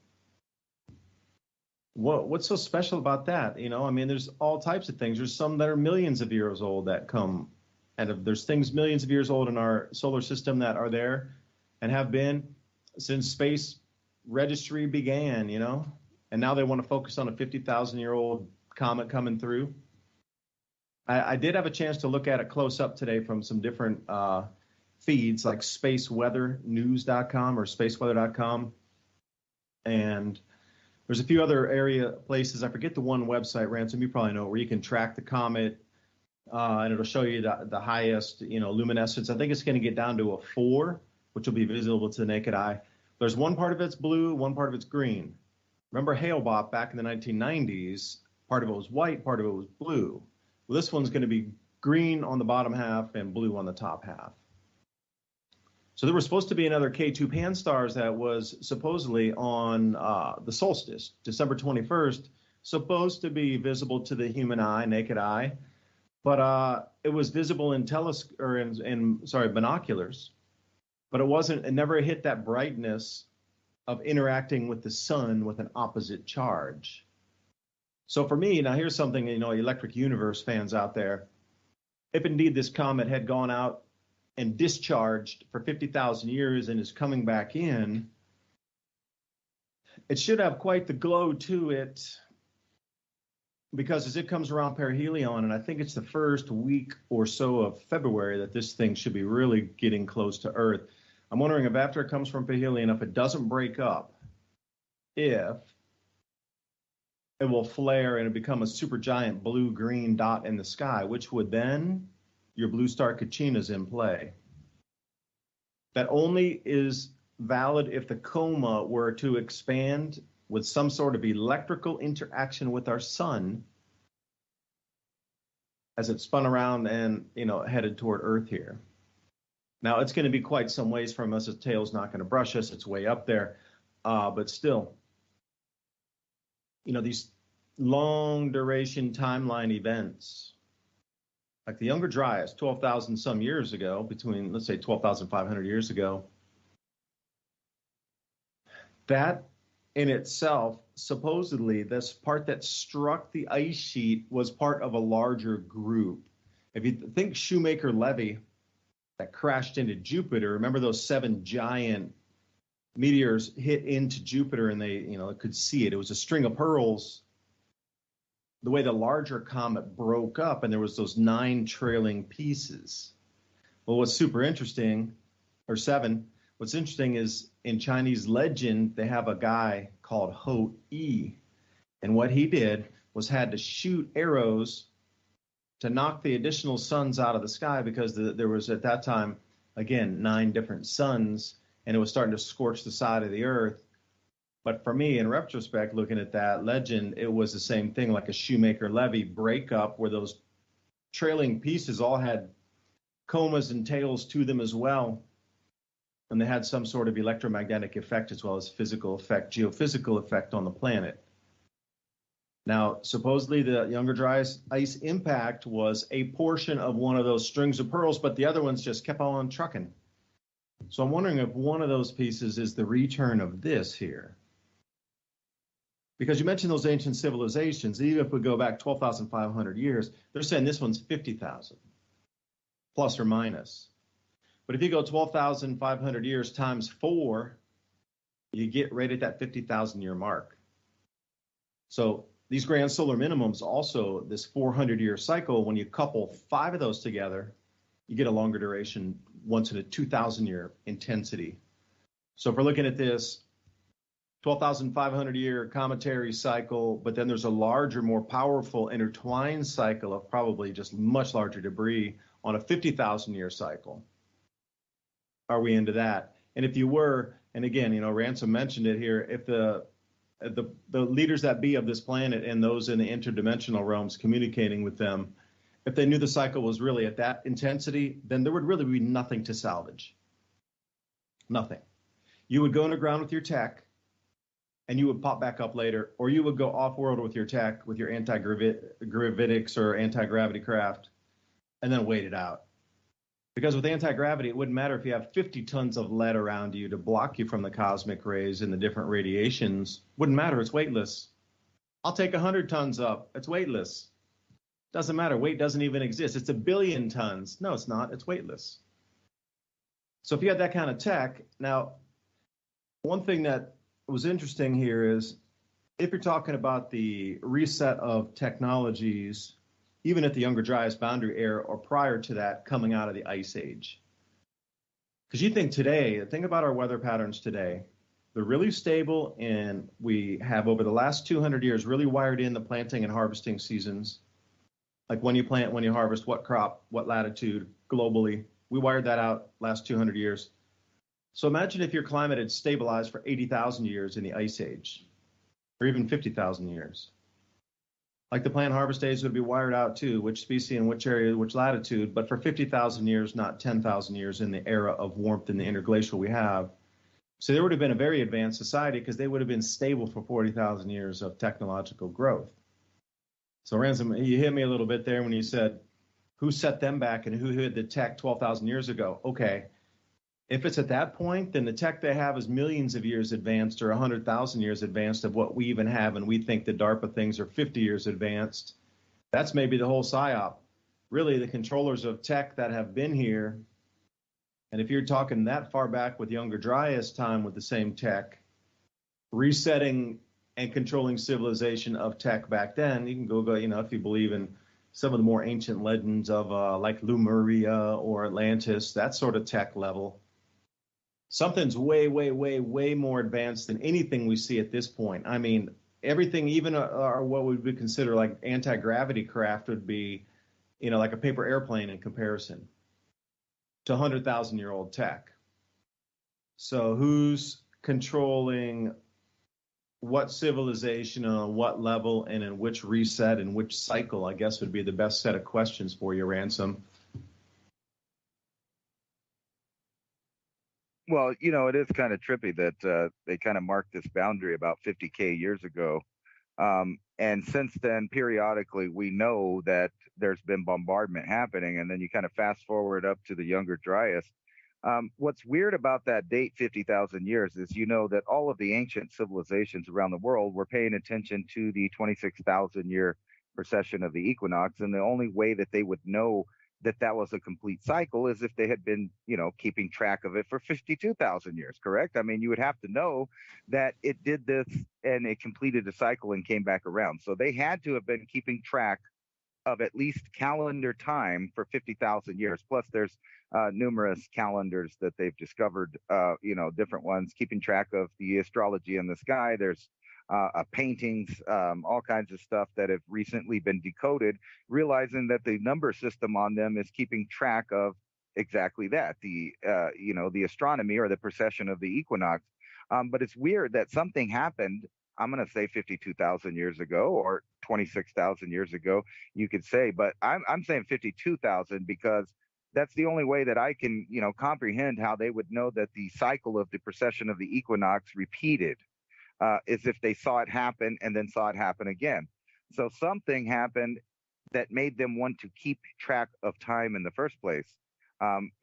What's so special about that? You know, I mean, there's all types of things. There's some that are millions of years old that come, and if there's things millions of years old in our solar system that are there and have been since space registry began, you know, and now they want to focus on a 50,000-year-old comet coming through. I did have a chance to look at it close up today from some different feeds like spaceweathernews.com or spaceweather.com, and there's a few other area places. I forget the one website, Ransom, you probably know, where you can track the comet, and it'll show you the highest, you know, luminescence. I think it's going to get down to a 4, which will be visible to the naked eye. There's one part of it's blue, one part of it's green. Remember Hale-Bopp back in the 1990s? Part of it was white, part of it was blue. Well, this one's going to be green on the bottom half and blue on the top half. So there was supposed to be another K2 Pan-STARRS that was supposedly on the solstice, December 21st, supposed to be visible to the human eye, naked eye, but it was visible in binoculars, but it never hit that brightness of interacting with the sun with an opposite charge. So for me, now here's something, you know, Electric Universe fans out there, if indeed this comet had gone out and discharged for 50,000 years and is coming back in, it should have quite the glow to it, because as it comes around perihelion, and I think it's the first week or so of February that this thing should be really getting close to Earth. I'm wondering if after it comes from perihelion, if it doesn't break up, if it will flare and become a supergiant blue-green dot in the sky, which would then, your blue star Caccina's in play. That only is valid if the coma were to expand with some sort of electrical interaction with our sun as it spun around and, you know, headed toward Earth here. Now, it's going to be quite some ways from us. Its tail's not going to brush us. It's way up there. But still, you know, these long duration timeline events, like the Younger Dryas, 12,000 some years ago, between, let's say, 12,500 years ago, that in itself, supposedly, this part that struck the ice sheet was part of a larger group. If you think Shoemaker-Levy that crashed into Jupiter, remember those 7 giant meteors hit into Jupiter and they, you know, could see it. It was a string of pearls. The way the larger comet broke up and there was those 9 trailing pieces. Well, what's super interesting, or 7, what's interesting is in Chinese legend, they have a guy called Ho Yi. And what he did was had to shoot arrows to knock the additional suns out of the sky, because there was at that time, again, 9 different suns, and it was starting to scorch the side of the earth. But for me, in retrospect, looking at that legend, it was the same thing, like a Shoemaker-Levy breakup, where those trailing pieces all had comas and tails to them as well. And they had some sort of electromagnetic effect as well as physical effect, geophysical effect on the planet. Now, supposedly the Younger Dryas ice impact was a portion of one of those strings of pearls, but the other ones just kept on trucking. So I'm wondering if one of those pieces is the return of this here. Because you mentioned those ancient civilizations, even if we go back 12,500 years, they're saying this one's 50,000, plus or minus. But if you go 12,500 years times 4, you get right at that 50,000 year mark. So these grand solar minimums, also this 400-year cycle, when you couple 5 of those together, you get a longer duration, once in a 2,000-year intensity. So if we're looking at this 12,500-year cometary cycle, but then there's a larger, more powerful intertwined cycle of probably just much larger debris on a 50,000-year cycle. Are we into that? And if you were, and again, you know, Ransom mentioned it here, if the leaders that be of this planet and those in the interdimensional realms communicating with them, if they knew the cycle was really at that intensity, then there would really be nothing to salvage. Nothing. You would go underground with your tech, and you would pop back up later, or you would go off-world with your tech, with your anti-gravitics or anti-gravity craft, and then wait it out. Because with anti-gravity, it wouldn't matter if you have 50 tons of lead around you to block you from the cosmic rays and the different radiations. Wouldn't matter. It's weightless. I'll take 100 tons up. It's weightless. Doesn't matter. Weight doesn't even exist. It's 1 billion tons. No, it's not. It's weightless. So if you had that kind of tech, now, one thing that was interesting here is if you're talking about the reset of technologies, even at the Younger Dryas boundary era or prior to that, coming out of the Ice Age. Because you think about our weather patterns today. They're really stable, and we have over the last 200 years really wired in the planting and harvesting seasons. Like when you plant, when you harvest, what crop, what latitude globally. We wired that out last 200 years. So imagine if your climate had stabilized for 80,000 years in the Ice Age, or even 50,000 years. Like the plant harvest days would be wired out too, which species in which area, which latitude, but for 50,000 years, not 10,000 years in the era of warmth in the interglacial we have. So there would have been a very advanced society because they would have been stable for 40,000 years of technological growth. So Ransom, you hit me a little bit there when you said, who set them back and who had the tech 12,000 years ago? Okay, if it's at that point, then the tech they have is millions of years advanced or 100,000 years advanced of what we even have, and we think the DARPA things are 50 years advanced. That's maybe the whole PSYOP. Really, the controllers of tech that have been here, and if you're talking that far back with Younger Dryas time with the same tech, resetting and controlling civilization of tech back then, you can go, if you believe in some of the more ancient legends of like Lemuria or Atlantis, that sort of tech level. Something's way, way, way, way more advanced than anything we see at this point. I mean, everything, even what we would consider like anti-gravity craft would be, like a paper airplane in comparison to 100,000-year-old tech. So who's controlling what civilization on what level and in which reset and which cycle, I guess, would be the best set of questions for you, Ransom. Well, it is kind of trippy that they kind of marked this boundary about 50K years ago. And since then, periodically, we know that there's been bombardment happening. And then you kind of fast forward up to the Younger Dryas. What's weird about that date, 50,000 years, is that all of the ancient civilizations around the world were paying attention to the 26,000-year precession of the equinox. And the only way that they would know that was a complete cycle is if they had been, keeping track of it for 52,000 years, correct? I mean, you would have to know that it did this and it completed a cycle and came back around. So they had to have been keeping track of at least calendar time for 50,000 years. Plus, there's numerous calendars that they've discovered, different ones, keeping track of the astrology in the sky. There's paintings, all kinds of stuff that have recently been decoded, realizing that the number system on them is keeping track of exactly that, the astronomy or the precession of the equinox. But it's weird that something happened, I'm going to say 52,000 years ago or 26,000 years ago, you could say, but I'm saying 52,000 because that's the only way that I can, comprehend how they would know that the cycle of the precession of the equinox repeated. Is if they saw it happen and then saw it happen again. So something happened that made them want to keep track of time in the first place,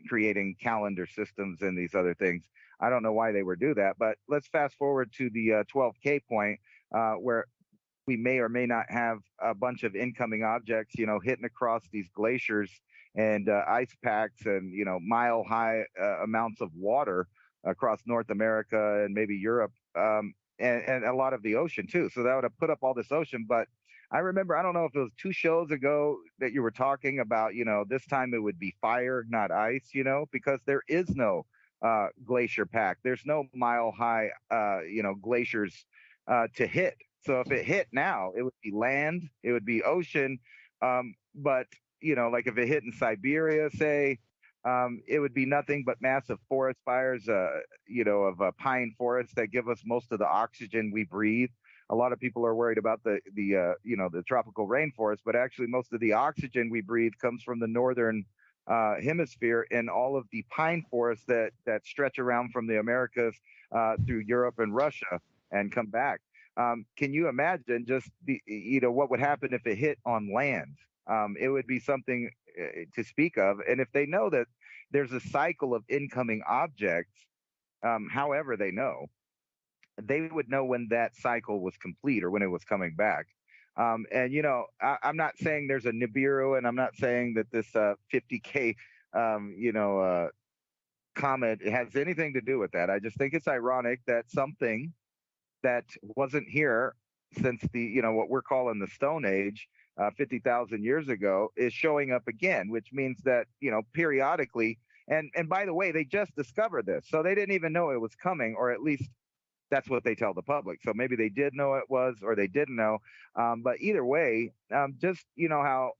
creating calendar systems and these other things. I don't know why they would do that, but let's fast forward to the 12K point where we may or may not have a bunch of incoming objects, hitting across these glaciers and ice packs and, mile-high amounts of water across North America and maybe Europe. And a lot of the ocean too. So that would have put up all this ocean. But I remember, I don't know if it was 2 shows ago that you were talking about, this time it would be fire, not ice, because there is no glacier pack. There's no mile high, glaciers to hit. So if it hit now, it would be land, it would be ocean. But, like if it hit in Siberia, say, it would be nothing but massive forest fires, of pine forests that give us most of the oxygen we breathe. A lot of people are worried about the tropical rainforest, but actually most of the oxygen we breathe comes from the northern hemisphere and all of the pine forests that stretch around from the Americas through Europe and Russia. and come back. Can you imagine just what would happen if it hit on land? It would be something to speak of. And if they know that there's a cycle of incoming objects, however they know, they would know when that cycle was complete or when it was coming back. And I'm not saying there's a Nibiru, and I'm not saying that this 50K comet has anything to do with that. I just think it's ironic that something that wasn't here since the what we're calling the Stone Age 50,000 years ago is showing up again, which means that periodically, and by the way, they just discovered this, so they didn't even know it was coming, or at least that's what they tell the public. So maybe they did know it was, or they didn't know. But either way, just how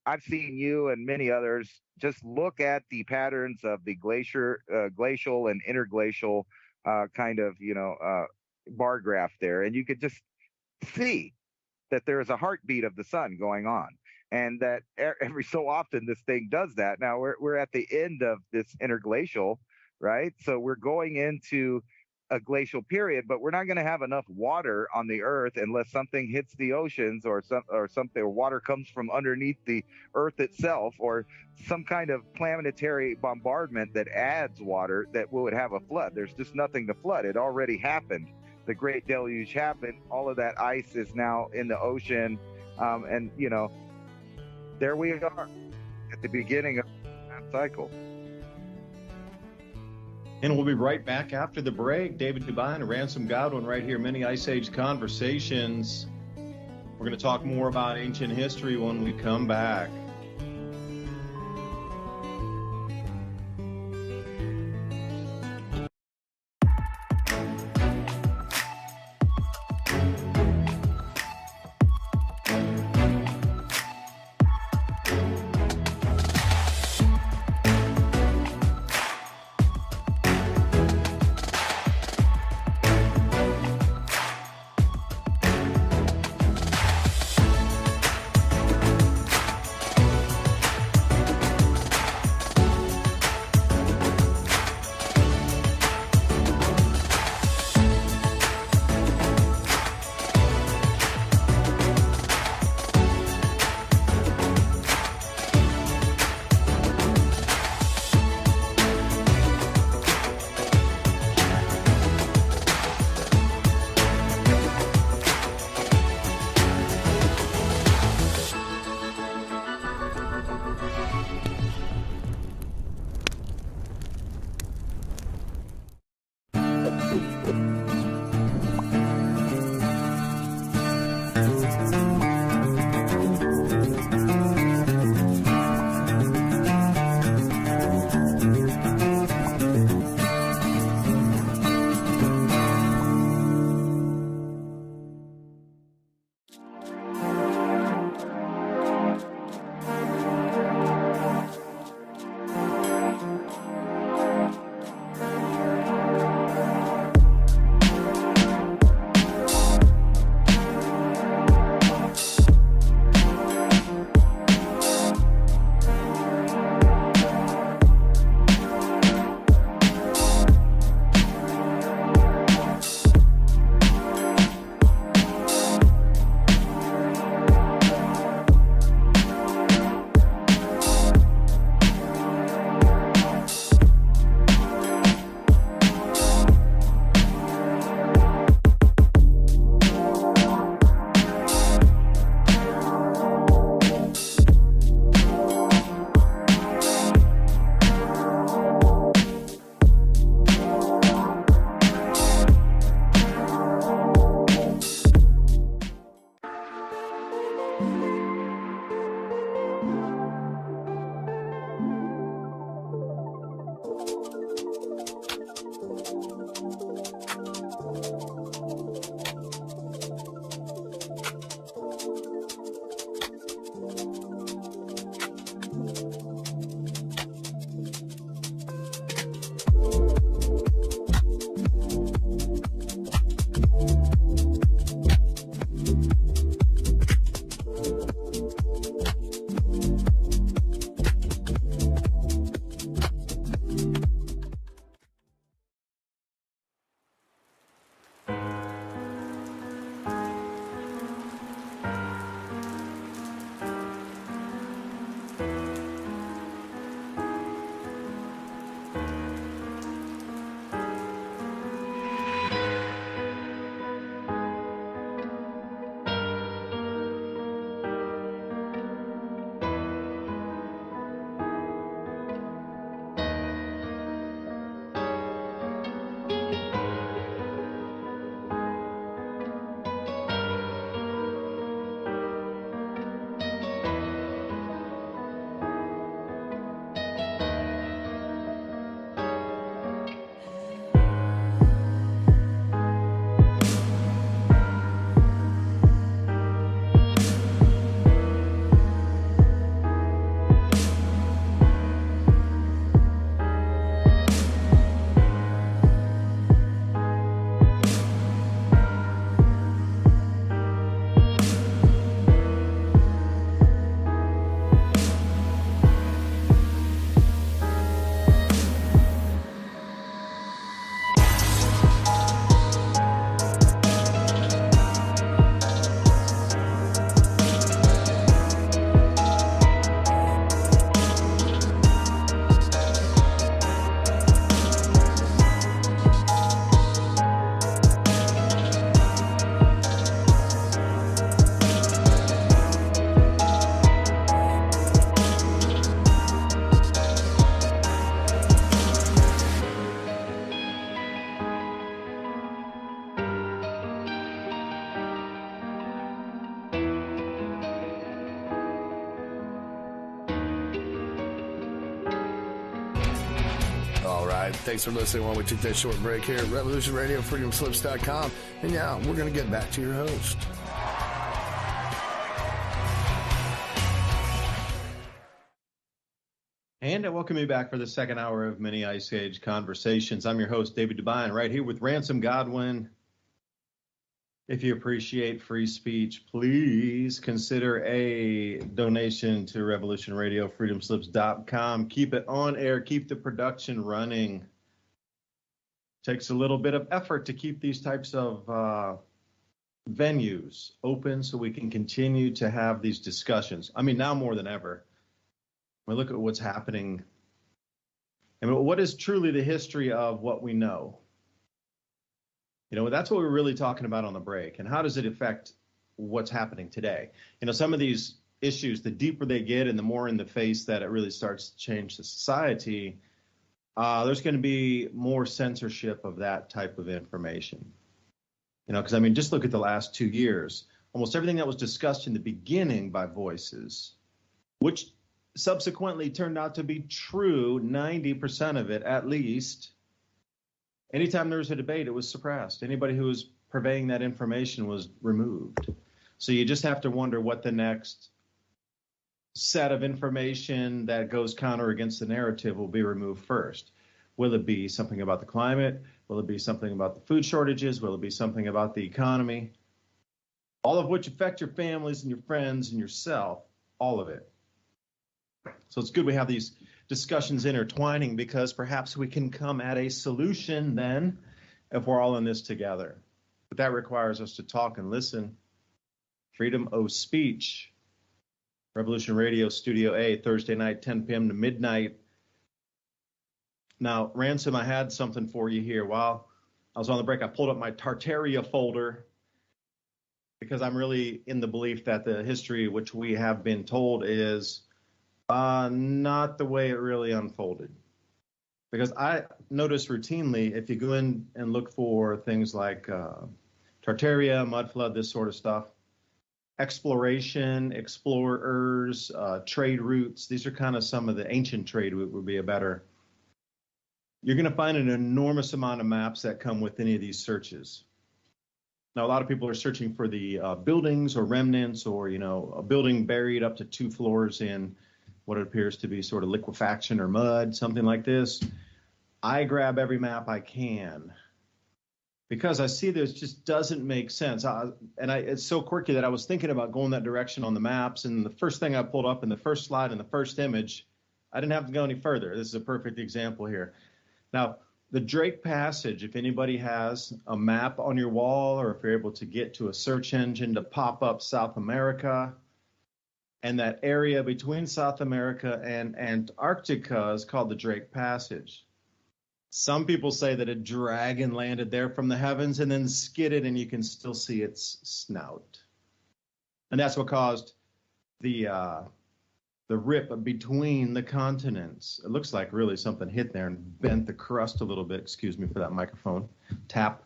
I've seen you and many others just look at the patterns of the glacial and interglacial kind of bar graph there, and you could just see that there is a heartbeat of the sun going on, and that every so often this thing does that. Now we're at the end of this interglacial, right? So we're going into a glacial period, but we're not going to have enough water on the earth unless something hits the oceans, or something, or water comes from underneath the earth itself, or some kind of planetary bombardment that adds water that would have a flood. There's just nothing to flood. It already happened. The Great Deluge happened. All of that ice is now in the ocean, and there we are at the beginning of that cycle. And we'll be right back after the break. David DuByne, Ransom, Godwin, right here, Many Ice Age Conversations. We're going to talk more about ancient history when we come back. live. Thanks for listening while we took that short break here at Revolution Radio, freedomslips.com. And now we're going to get back to your host. And I welcome you back for the second hour of Mini Ice Age Conversations. I'm your host, David DuByne, right here with Ransom, Godwin. If you appreciate free speech, please consider a donation to Revolution Radio, freedomslips.com. Keep it on air. Keep the production running. Takes a little bit of effort to keep these types of venues open so we can continue to have these discussions. I mean, now more than ever. We look at what's happening and what is truly the history of what we know. You know, that's what we're really talking about on the break. And how does it affect what's happening today? You know, some of these issues, the deeper they get and the more in the face that it really starts to change the society, there's going to be more censorship of that type of information. You know, because, I mean, just look at the last 2 years. Almost everything that was discussed in the beginning by voices, which subsequently turned out to be true, 90% of it at least. Anytime there was a debate, it was suppressed. Anybody who was purveying that information was removed. So you just have to wonder what the next set of information that goes counter against the narrative will be removed first. Will it be something about the climate? Will it be something about the food shortages? Will it be something about the economy? All of which affect your families and your friends and yourself, all of it. So it's good we have these discussions intertwining because perhaps we can come at a solution then if we're all in this together. But that requires us to talk and listen. Freedom of speech. Revolution Radio Studio A, Thursday night, 10 p.m. to midnight. Now, Ransom, I had something for you here. While I was on the break, I pulled up my Tartaria folder because I'm really in the belief that the history which we have been told is not the way it really unfolded. Because I notice routinely, if you go in and look for things like Tartaria, mud flood, this sort of stuff, exploration, explorers, trade routes, these are kind of some of the ancient trade route would be a better. You're going to find an enormous amount of maps that come with any of these searches. Now, a lot of people are searching for the buildings or remnants or, you know, a building buried up to 2 floors in what it appears to be sort of liquefaction or mud, something like this. I grab every map I can because I see this just doesn't make sense. It's so quirky that I was thinking about going that direction on the maps, and the first thing I pulled up in the first slide in the first image, I didn't have to go any further. This is a perfect example here. Now, the Drake Passage, if anybody has a map on your wall or if you're able to get to a search engine to pop up South America, and that area between South America and Antarctica is called the Drake Passage. Some people say that a dragon landed there from the heavens and then skidded, and you can still see its snout. And that's what caused the rip between the continents. It looks like really something hit there and bent the crust a little bit. Excuse me for that microphone tap.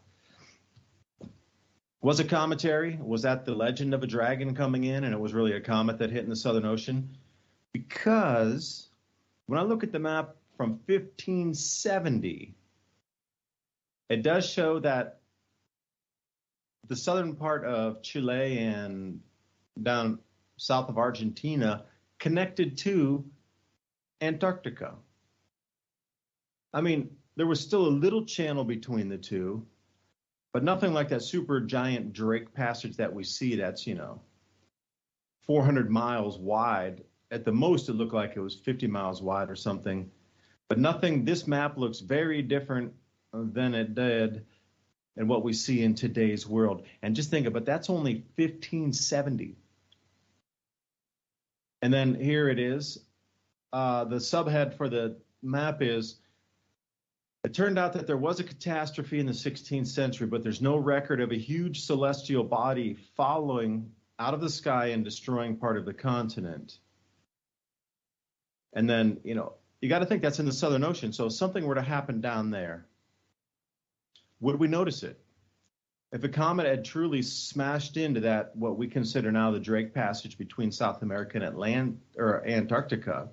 Was it cometary? Was that the legend of a dragon coming in and it was really a comet that hit in the Southern Ocean? Because when I look at the map from 1570, it does show that the southern part of Chile and down south of Argentina connected to Antarctica. I mean, there was still a little channel between the two, but nothing like that super giant Drake Passage that we see that's, 400 miles wide. At the most, it looked like it was 50 miles wide or something. But nothing, this map looks very different than it did in what we see in today's world. And just think about that's only 1570. And then here it is. The subhead for the map is, it turned out that there was a catastrophe in the 16th century, but there's no record of a huge celestial body following out of the sky and destroying part of the continent. And then, you got to think that's in the Southern Ocean. So if something were to happen down there, would we notice it? If a comet had truly smashed into that, what we consider now the Drake Passage between South America and Antarctica,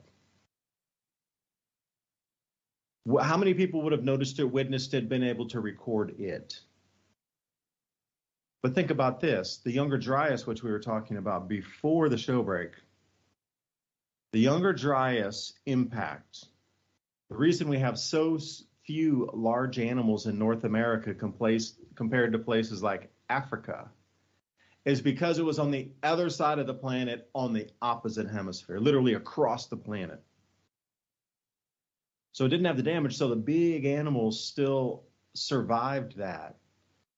How many people would have noticed it, witnessed it, been able to record it? But think about this, the Younger Dryas, which we were talking about before the show break, the Younger Dryas impact, the reason we have so few large animals in North America compared to places like Africa is because it was on the other side of the planet on the opposite hemisphere, literally across the planet. So it didn't have the damage, so the big animals still survived that.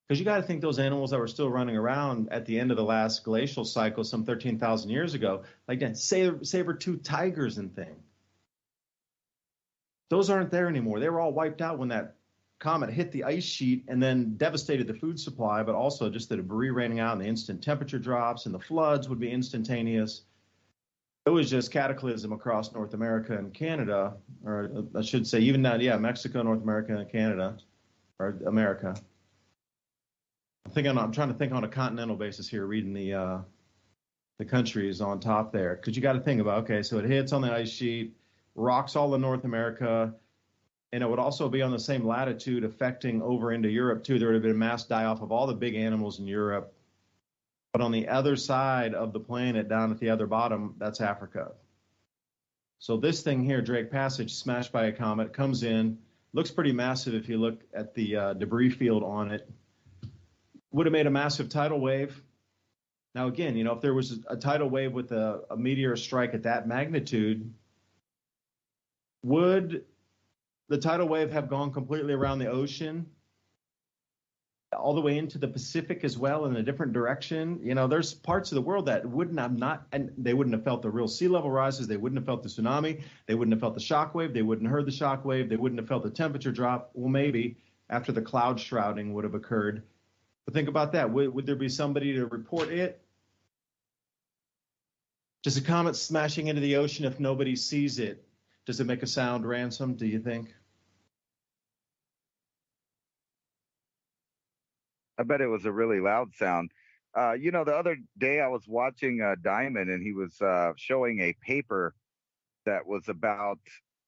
Because you got to think those animals that were still running around at the end of the last glacial cycle some 13,000 years ago, like that saber-toothed tigers and things, those aren't there anymore. They were all wiped out when that comet hit the ice sheet and then devastated the food supply, but also just the debris raining out and the instant temperature drops and the floods would be instantaneous. It was just cataclysm across North America and Canada, or I should say even now, yeah, Mexico, North America, and Canada, or America. I'm trying to think on a continental basis here, reading the countries on top there, because you got to think about, okay, so it hits on the ice sheet, rocks all in North America, and it would also be on the same latitude affecting over into Europe too. There would have been a mass die-off of all the big animals in Europe. But on the other side of the planet, down at the other bottom, that's Africa. So this thing here, Drake Passage, smashed by a comet, comes in, looks pretty massive if you look at the debris field on it. Would have made a massive tidal wave. Now, again, if there was a tidal wave with a meteor strike at that magnitude, would the tidal wave have gone completely around the ocean, all the way into the Pacific as well in a different direction? There's parts of the world that wouldn't have and they wouldn't have felt the real sea level rises. They wouldn't have felt the tsunami. They wouldn't have felt the shock wave. They wouldn't have heard the shock wave. They wouldn't have felt the temperature drop. Well, maybe after the cloud shrouding would have occurred. But think about that. Would there be somebody to report it? Does a comet smashing into the ocean, if nobody sees it, does it make a sound, Ransom, do you think? I bet it was a really loud sound. The other day I was watching Diamond, and he was showing a paper that was about,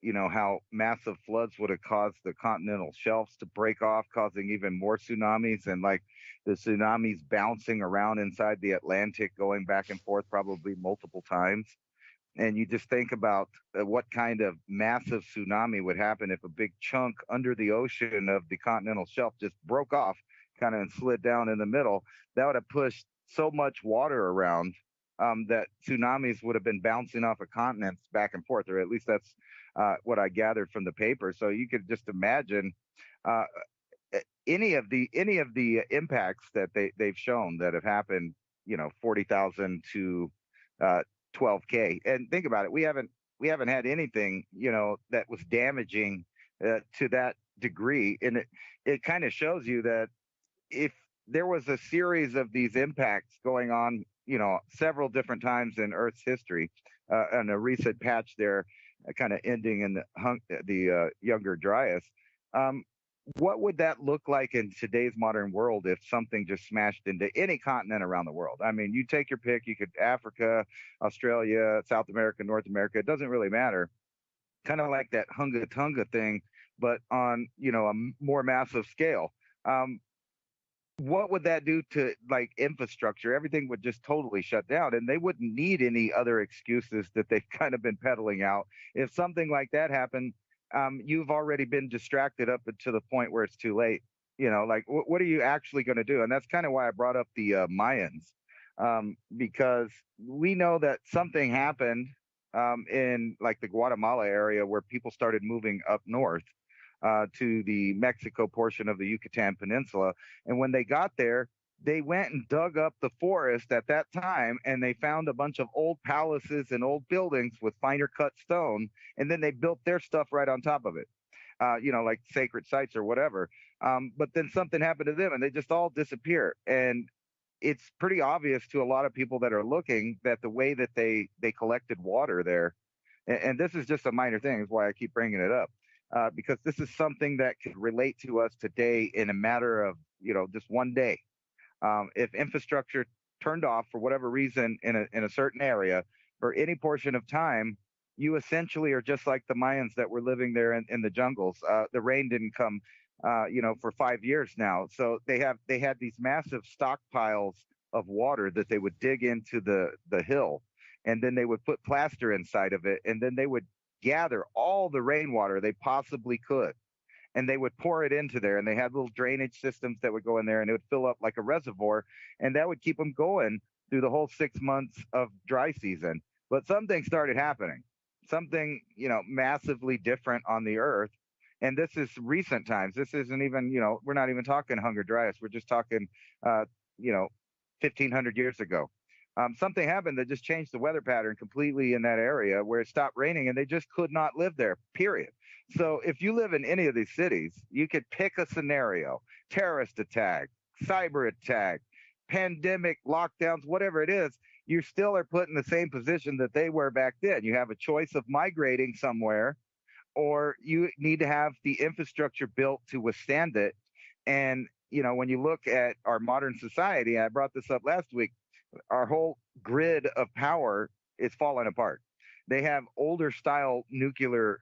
how massive floods would have caused the continental shelves to break off, causing even more tsunamis, and like the tsunamis bouncing around inside the Atlantic, going back and forth probably multiple times. And you just think about what kind of massive tsunami would happen if a big chunk under the ocean of the continental shelf just broke off, kind of slid down in the middle. That would have pushed so much water around that tsunamis would have been bouncing off of continents back and forth, or at least that's what I gathered from the paper. So you could just imagine any of the impacts that they've shown that have happened, 40,000 to 12K. And think about it, we haven't had anything, that was damaging to that degree. And it kind of shows you that if there was a series of these impacts going on, several different times in Earth's history, and a recent patch there kind of ending in the Younger Dryas, what would that look like in today's modern world if something just smashed into any continent around the world? I mean, you take your pick. You could Africa, Australia, South America, North America. It doesn't really matter. Kind of like that Hunga Tunga thing, but on, a more massive scale. What would that do to like infrastructure? Everything would just totally shut down, and they wouldn't need any other excuses that they've kind of been peddling out. If something like that happened, you've already been distracted up to the point where it's too late. What are you actually going to do? And that's kind of why I brought up the Mayans, because we know that something happened in like the Guatemala area where people started moving up north to the Mexico portion of the Yucatan Peninsula. And when they got there, they went and dug up the forest at that time, and they found a bunch of old palaces and old buildings with finer cut stone. And then they built their stuff right on top of it, like sacred sites or whatever. But then something happened to them and they just all disappear. And it's pretty obvious to a lot of people that are looking that the way that they collected water there, and this is just a minor thing, is why I keep bringing it up. Because this is something that could relate to us today in a matter of, just one day. If infrastructure turned off for whatever reason in a certain area for any portion of time, you essentially are just like the Mayans that were living there in the jungles. The rain didn't come, for 5 years now. So they had these massive stockpiles of water that they would dig into the hill, and then they would put plaster inside of it, and then they would gather all the rainwater they possibly could, and they would pour it into there, and they had little drainage systems that would go in there, and it would fill up like a reservoir, and that would keep them going through the whole 6 months of dry season. But something started happening, something, massively different on the earth. And this is recent times. This isn't even, we're not even talking Hunger Dryas. We're just talking, 1,500 years ago. Something happened that just changed the weather pattern completely in that area, where it stopped raining and they just could not live there, period. So if you live in any of these cities, you could pick a scenario: terrorist attack, cyber attack, pandemic, lockdowns, whatever it is, you still are put in the same position that they were back then. You have a choice of migrating somewhere, or you need to have the infrastructure built to withstand it. And, when you look at our modern society, I brought this up last week, our whole grid of power is falling apart. They have older style nuclear,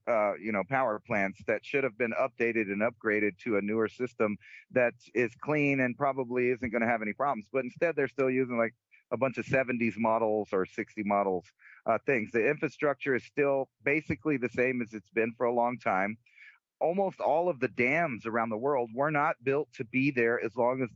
power plants that should have been updated and upgraded to a newer system that is clean and probably isn't going to have any problems. But instead, they're still using like a bunch of 70s models or 60 models things. The infrastructure is still basically the same as it's been for a long time. Almost all of the dams around the world were not built to be there as long as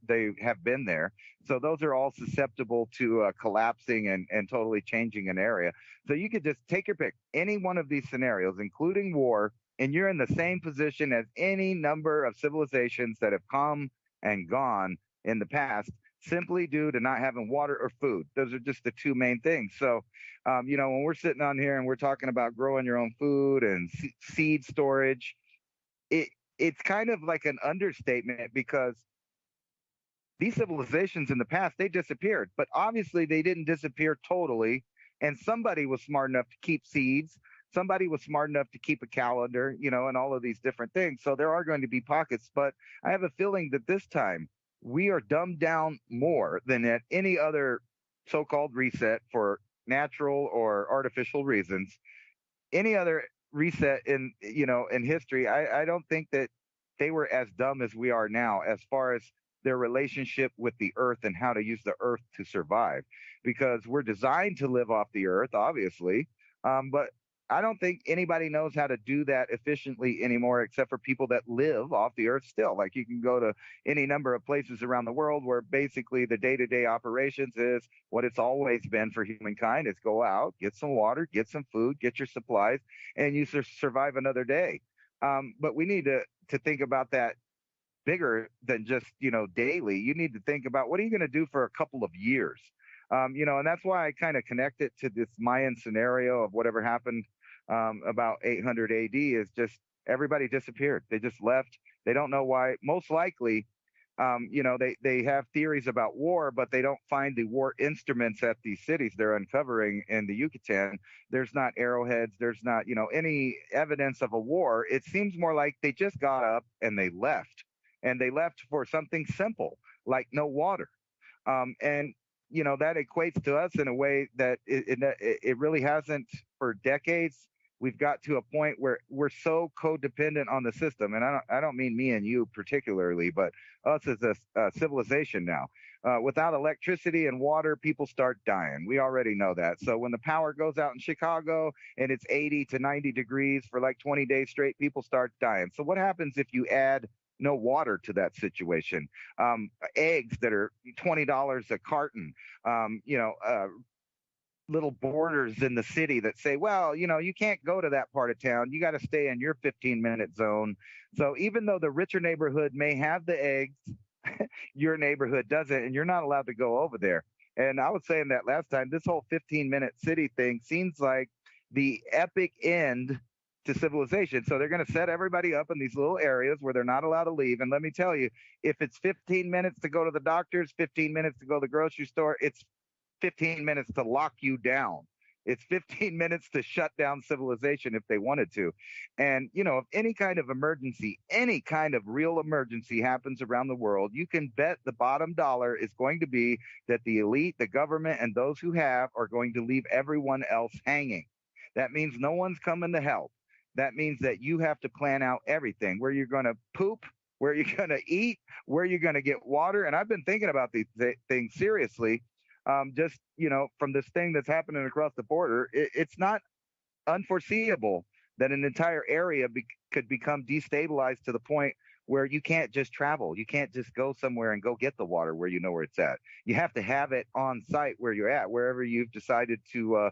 they have been there. So those are all susceptible to collapsing and totally changing an area. So you could just take your pick, any one of these scenarios, including war, and you're in the same position as any number of civilizations that have come and gone in the past, simply due to not having water or food. Those are just the two main things. So, when we're sitting on here and we're talking about growing your own food and seed storage, it's kind of like an understatement, because these civilizations in the past, they disappeared, but obviously they didn't disappear totally. And somebody was smart enough to keep seeds. Somebody was smart enough to keep a calendar, and all of these different things. So there are going to be pockets, but I have a feeling that this time we are dumbed down more than at any other so-called reset for natural or artificial reasons. Any other reset in history, I don't think that they were as dumb as we are now, as far as their relationship with the earth and how to use the earth to survive, because we're designed to live off the earth, obviously, but I don't think anybody knows how to do that efficiently anymore, except for people that live off the earth still. Like, you can go to any number of places around the world where basically the day-to-day operations is what it's always been for humankind: is go out, get some water, get some food, get your supplies, and you survive another day. But we need to think about that bigger than just, daily. You need to think about, what are you going to do for a couple of years? And that's why I kind of connect it to this Mayan scenario of whatever happened about 800 AD. Is just everybody disappeared. They just left. They don't know why. Most likely, they have theories about war, but they don't find the war instruments at these cities they're uncovering in the Yucatan. There's not arrowheads. There's not, any evidence of a war. It seems more like they just got up and they left. And they left for something simple, like no water. And that equates to us in a way that it really hasn't for decades. We've got to a point where we're so codependent on the system. And I don't mean me and you particularly, but us as a civilization now. Without electricity and water, people start dying. We already know that. So when the power goes out in Chicago and it's 80 to 90 degrees for like 20 days straight, people start dying. So what happens if you add no water to that situation? Eggs that are $20 a carton, little borders in the city that say, well, you can't go to that part of town. You got to stay in your 15-minute zone. So even though the richer neighborhood may have the eggs, your neighborhood doesn't, and you're not allowed to go over there. And I was saying that last time, this whole 15-minute city thing seems like the epic end to civilization. So they're going to set everybody up in these little areas where they're not allowed to leave. And let me tell you, if it's 15 minutes to go to the doctors, 15 minutes to go to the grocery store, it's 15 minutes to lock you down. It's 15 minutes to shut down civilization if they wanted to. And, if any kind of emergency, any kind of real emergency happens around the world, you can bet the bottom dollar is going to be that the elite, the government, and those who have are going to leave everyone else hanging. That means no one's coming to help. That means that you have to plan out everything, where you're going to poop, where you're going to eat, where you're going to get water. And I've been thinking about these things seriously. Just, from this thing that's happening across the border, it's not unforeseeable that an entire area could become destabilized to the point where you can't just travel. You can't just go somewhere and go get the water where you know where it's at. You have to have it on site where you're at, wherever you've decided to,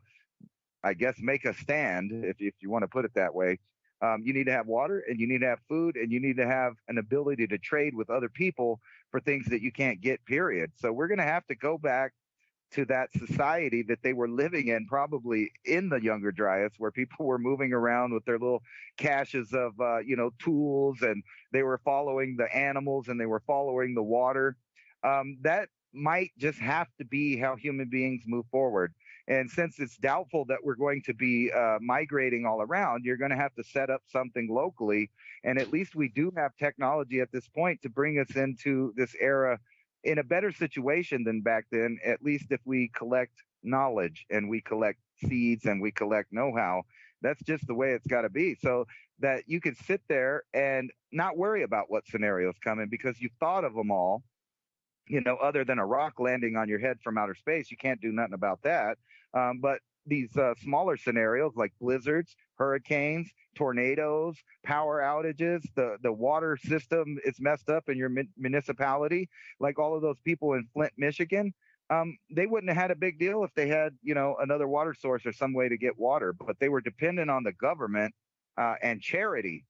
I guess, make a stand, if you want to put it that way. You need to have water, and you need to have food, and you need to have an ability to trade with other people for things that you can't get, period. So we're going to have to go back to that society that they were living in, probably in the Younger Dryas, where people were moving around with their little caches of, tools, and they were following the animals and they were following the water. That might just have to be how human beings move forward. And since it's doubtful that we're going to be migrating all around, you're going to have to set up something locally. And at least we do have technology at this point to bring us into this era in a better situation than back then, at least if we collect knowledge and we collect seeds and we collect know-how. That's just the way it's got to be, so that you can sit there and not worry about what scenarios coming, because you've thought of them all. Other than a rock landing on your head from outer space, you can't do nothing about that. But these smaller scenarios like blizzards, hurricanes, tornadoes, power outages, the water system is messed up in your municipality, like all of those people in Flint, Michigan, they wouldn't have had a big deal if they had, another water source or some way to get water, but they were dependent on the government and charity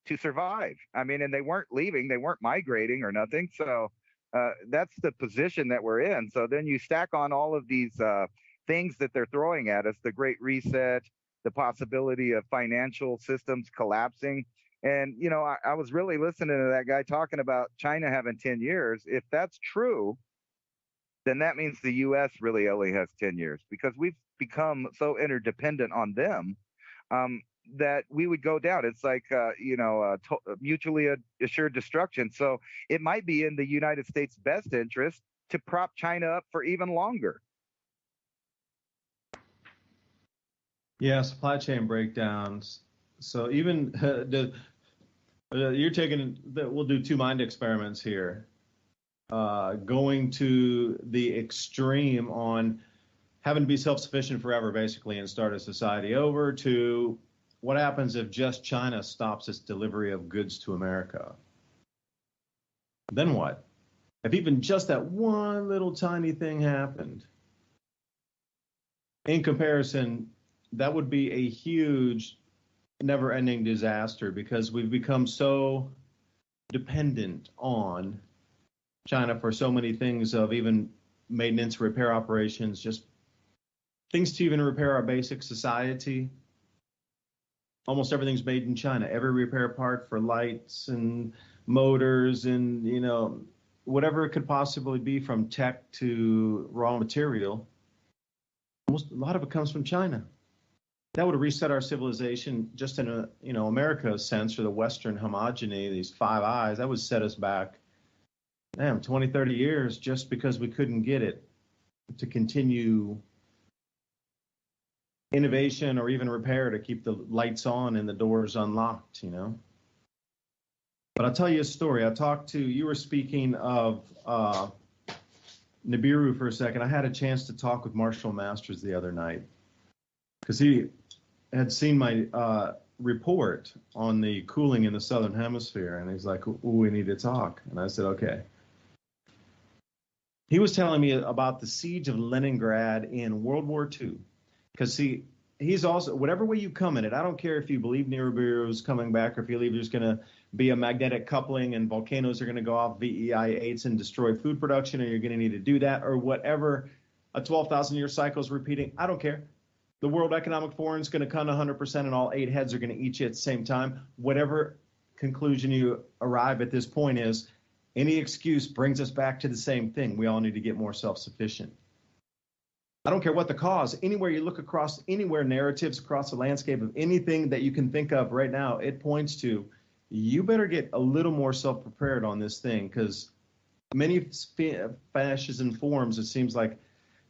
to survive. I mean, and they weren't leaving, they weren't migrating or nothing. So that's the position that we're in. So then you stack on all of these things that they're throwing at us, the Great Reset, the possibility of financial systems collapsing. And, I was really listening to that guy talking about China having 10 years. If that's true, then that means the U.S. really only has 10 years, because we've become so interdependent on them that we would go down. It's like, mutually assured destruction. So it might be in the United States' best interest to prop China up for even longer. Yeah, supply chain breakdowns. So even you're taking we'll do two mind experiments here. Going to the extreme on having to be self-sufficient forever, basically, and start a society over, to what happens if just China stops its delivery of goods to America? Then what? If even just that one little tiny thing happened, in comparison, that would be a huge, never-ending disaster, because we've become so dependent on China for so many things, of even maintenance, repair operations, just things to even repair our basic society. Almost everything's made in China. Every repair part for lights and motors and, whatever it could possibly be, from tech to raw material, a lot of it comes from China. That would have reset our civilization just in a, America's sense, or the Western homogeny, these five eyes. That would set us back, 20, 30 years, just because we couldn't get it to continue innovation or even repair to keep the lights on and the doors unlocked, But I'll tell you a story. You were speaking of Nibiru for a second. I had a chance to talk with Marshall Masters the other night, because he had seen my report on the cooling in the Southern Hemisphere, and he's like, "Ooh, we need to talk." And I said, okay. He was telling me about the Siege of Leningrad in World War II. Because, he's also, whatever way you come in it, I don't care if you believe Nibiru's coming back, or if you believe there's going to be a magnetic coupling and volcanoes are going to go off VEI-8s and destroy food production, and you're going to need to do that, or whatever, a 12,000-year cycle is repeating. I don't care. The World Economic Forum is going to come to 100%, and all 8 heads are going to eat you at the same time. Whatever conclusion you arrive at this point is, any excuse brings us back to the same thing. We all need to get more self-sufficient. I don't care what the cause. Anywhere you look across, narratives across the landscape of anything that you can think of right now, it points to, you better get a little more self-prepared on this thing, because many fascism forms, it seems like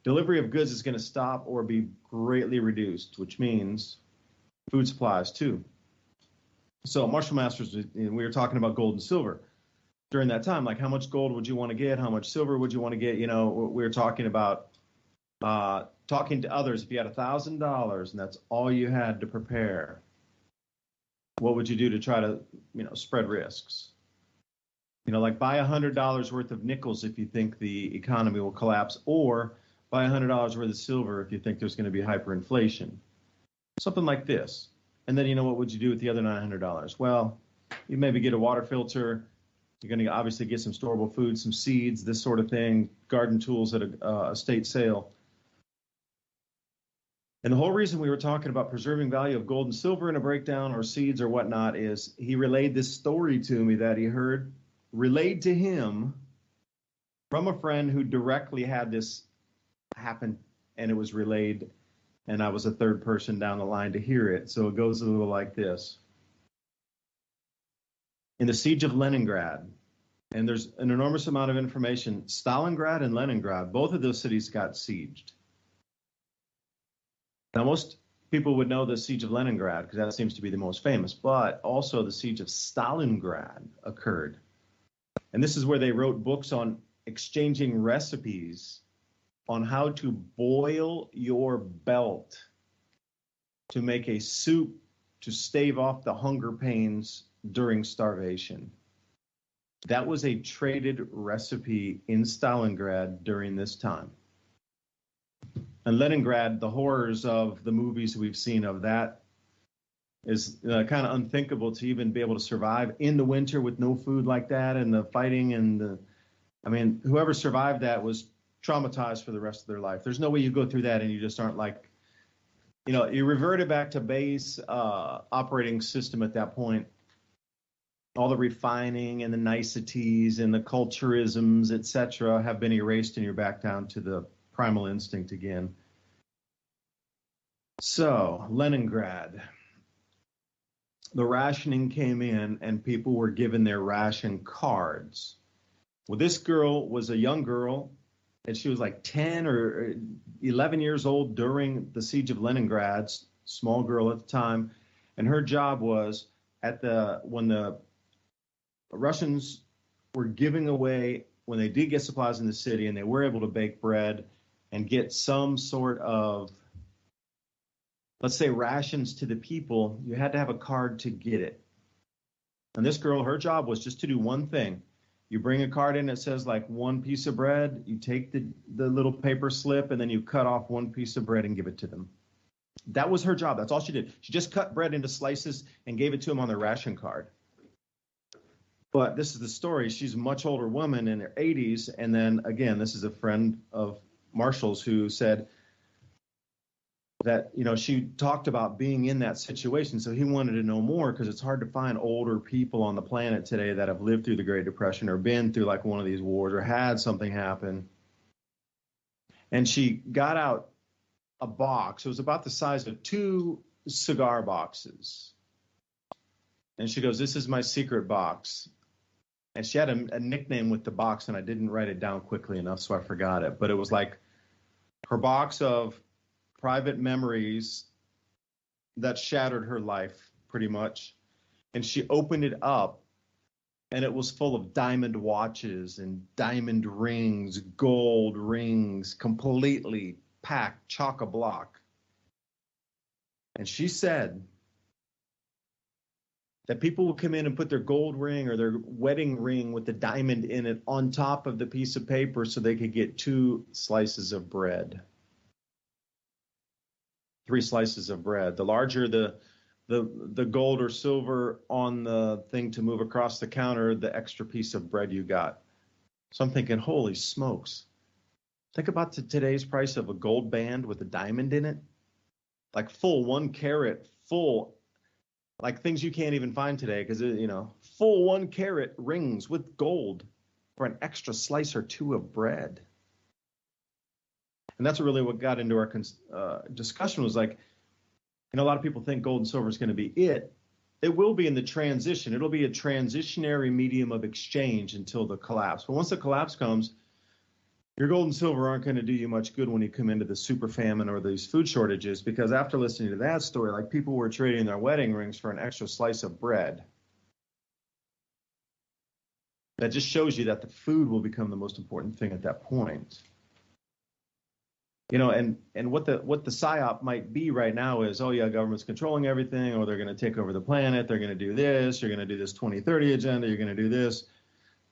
delivery of goods is going to stop or be greatly reduced, which means food supplies too. So Marshall Masters, we were talking about gold and silver during that time. Like, how much gold would you want to get? How much silver would you want to get? You know, we were talking about talking to others. If you had $1,000 and that's all you had to prepare, what would you do to try to, spread risks? Like buy $100 worth of nickels if you think the economy will collapse, or buy $100 worth of silver if you think there's going to be hyperinflation. Something like this. And then, what would you do with the other $900? Well, you maybe get a water filter. You're going to obviously get some storable food, some seeds, this sort of thing, garden tools at a estate sale. And the whole reason we were talking about preserving value of gold and silver in a breakdown or seeds or whatnot is he relayed this story to me that he heard relayed to him from a friend who directly had this happen, and it was relayed, and I was a third person down the line to hear it. So it goes a little like this. In the Siege of Leningrad, and there's an enormous amount of information, Stalingrad and Leningrad, both of those cities got sieged. Now, most people would know the Siege of Leningrad because that seems to be the most famous, but also the Siege of Stalingrad occurred. And this is where they wrote books on exchanging recipes on how to boil your belt to make a soup to stave off the hunger pains during starvation. That was a traded recipe in Stalingrad during this time. And Leningrad, the horrors of the movies we've seen of that is kind of unthinkable to even be able to survive in the winter with no food like that, and the fighting and whoever survived that was traumatized for the rest of their life. There's no way you go through that and you just aren't like, you reverted back to base operating system at that point. All the refining and the niceties and the culturisms, etc., have been erased, and you're back down to the primal instinct again. So, Leningrad. The rationing came in, and people were given their ration cards. Well, this girl was a young girl, and she was like 10 or 11 years old during the Siege of Leningrad, small girl at the time, and her job was when the Russians were giving away, when they did get supplies in the city and they were able to bake bread and get some sort of, let's say, rations to the people, you had to have a card to get it. And this girl, her job was just to do one thing. You bring a card in that says like one piece of bread, you take the little paper slip, and then you cut off one piece of bread and give it to them. That was her job. That's all she did. She just cut bread into slices and gave it to them on their ration card. But this is the story. She's a much older woman in her 80s. And then, again, this is a friend of Marshall's who said that, she talked about being in that situation. So he wanted to know more, because it's hard to find older people on the planet today that have lived through the Great Depression or been through like one of these wars or had something happen. And she got out a box. It was about the size of 2 cigar boxes. And she goes, "This is my secret box." And she had a nickname with the box, and I didn't write it down quickly enough, so I forgot it. But it was like her box of private memories that shattered her life, pretty much. And she opened it up, and it was full of diamond watches and diamond rings, gold rings, completely packed, chock-a-block. And she said that people would come in and put their gold ring or their wedding ring with the diamond in it on top of the piece of paper so they could get 2 slices of bread. 3 slices of bread. The larger the gold or silver on the thing to move across the counter, the extra piece of bread you got. So I'm thinking, holy smokes. Think about today's price of a gold band with a diamond in it. Like full 1 carat, full, like things you can't even find today, because, full 1 carat rings with gold for an extra slice or 2 of bread. And that's really what got into our discussion, was like, a lot of people think gold and silver is going to be it. It will be in the transition. It'll be a transitionary medium of exchange until the collapse. But once the collapse comes, your gold and silver aren't going to do you much good when you come into the super famine or these food shortages, because after listening to that story, like people were trading their wedding rings for an extra slice of bread. That just shows you that the food will become the most important thing at that point. You know, and what the psyop might be right now is, oh yeah, government's controlling everything, or they're going to take over the planet, they're going to do this, you're going to do this 2030 agenda, you're going to do this.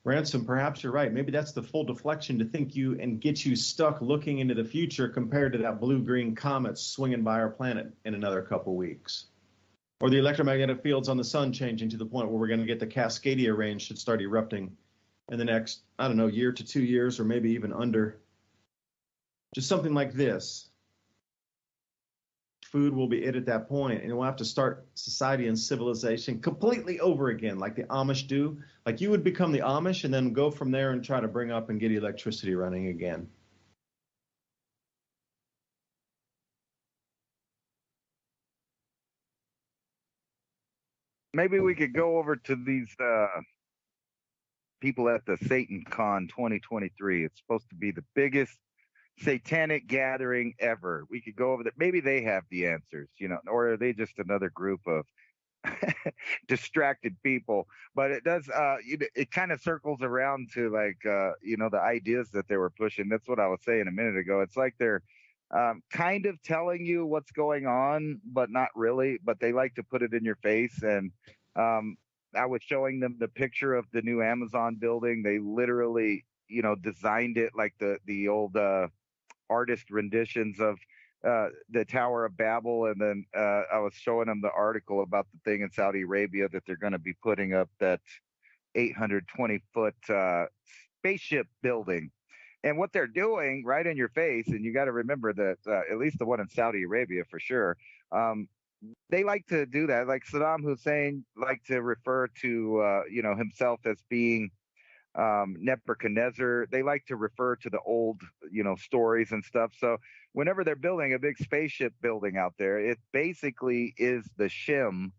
Ransom, perhaps you're right. Maybe that's the full deflection to think you and get you stuck looking into the future compared to that blue-green comet swinging by our planet in another couple weeks. Or the electromagnetic fields on the sun changing to the point where we're going to get the Cascadia range should start erupting in the next, I don't know, year to 2 years, or maybe even under. Just something like this. Food will be it at that point, and we'll have to start society and civilization completely over again, like the Amish do. Like you would become the Amish and then go from there and try to bring up and get electricity running again. Maybe we could go over to these people at the Satan Con 2023. It's supposed to be the biggest satanic gathering ever. We could go over there. Maybe they have the answers, you know, or are they just another group of distracted people? But it does, it kind of circles around to like, you know, the ideas that they were pushing. That's what I was saying a minute ago. It's like they're kind of telling you what's going on, but not really. But they like to put it in your face. And I was showing them the picture of the new Amazon building. They literally, you know, designed it like the old artist renditions of the Tower of Babel. And then I was showing them the article about the thing in Saudi Arabia that they're going to be putting up that 820-foot spaceship building. And what they're doing right in your face, and you got to remember that at least the one in Saudi Arabia for sure, they like to do that. Like Saddam Hussein liked to refer to, you know, himself as being Nebuchadnezzar. They like to refer to the old, you know, stories and stuff. So whenever they're building a big spaceship building out there, it basically is the Shem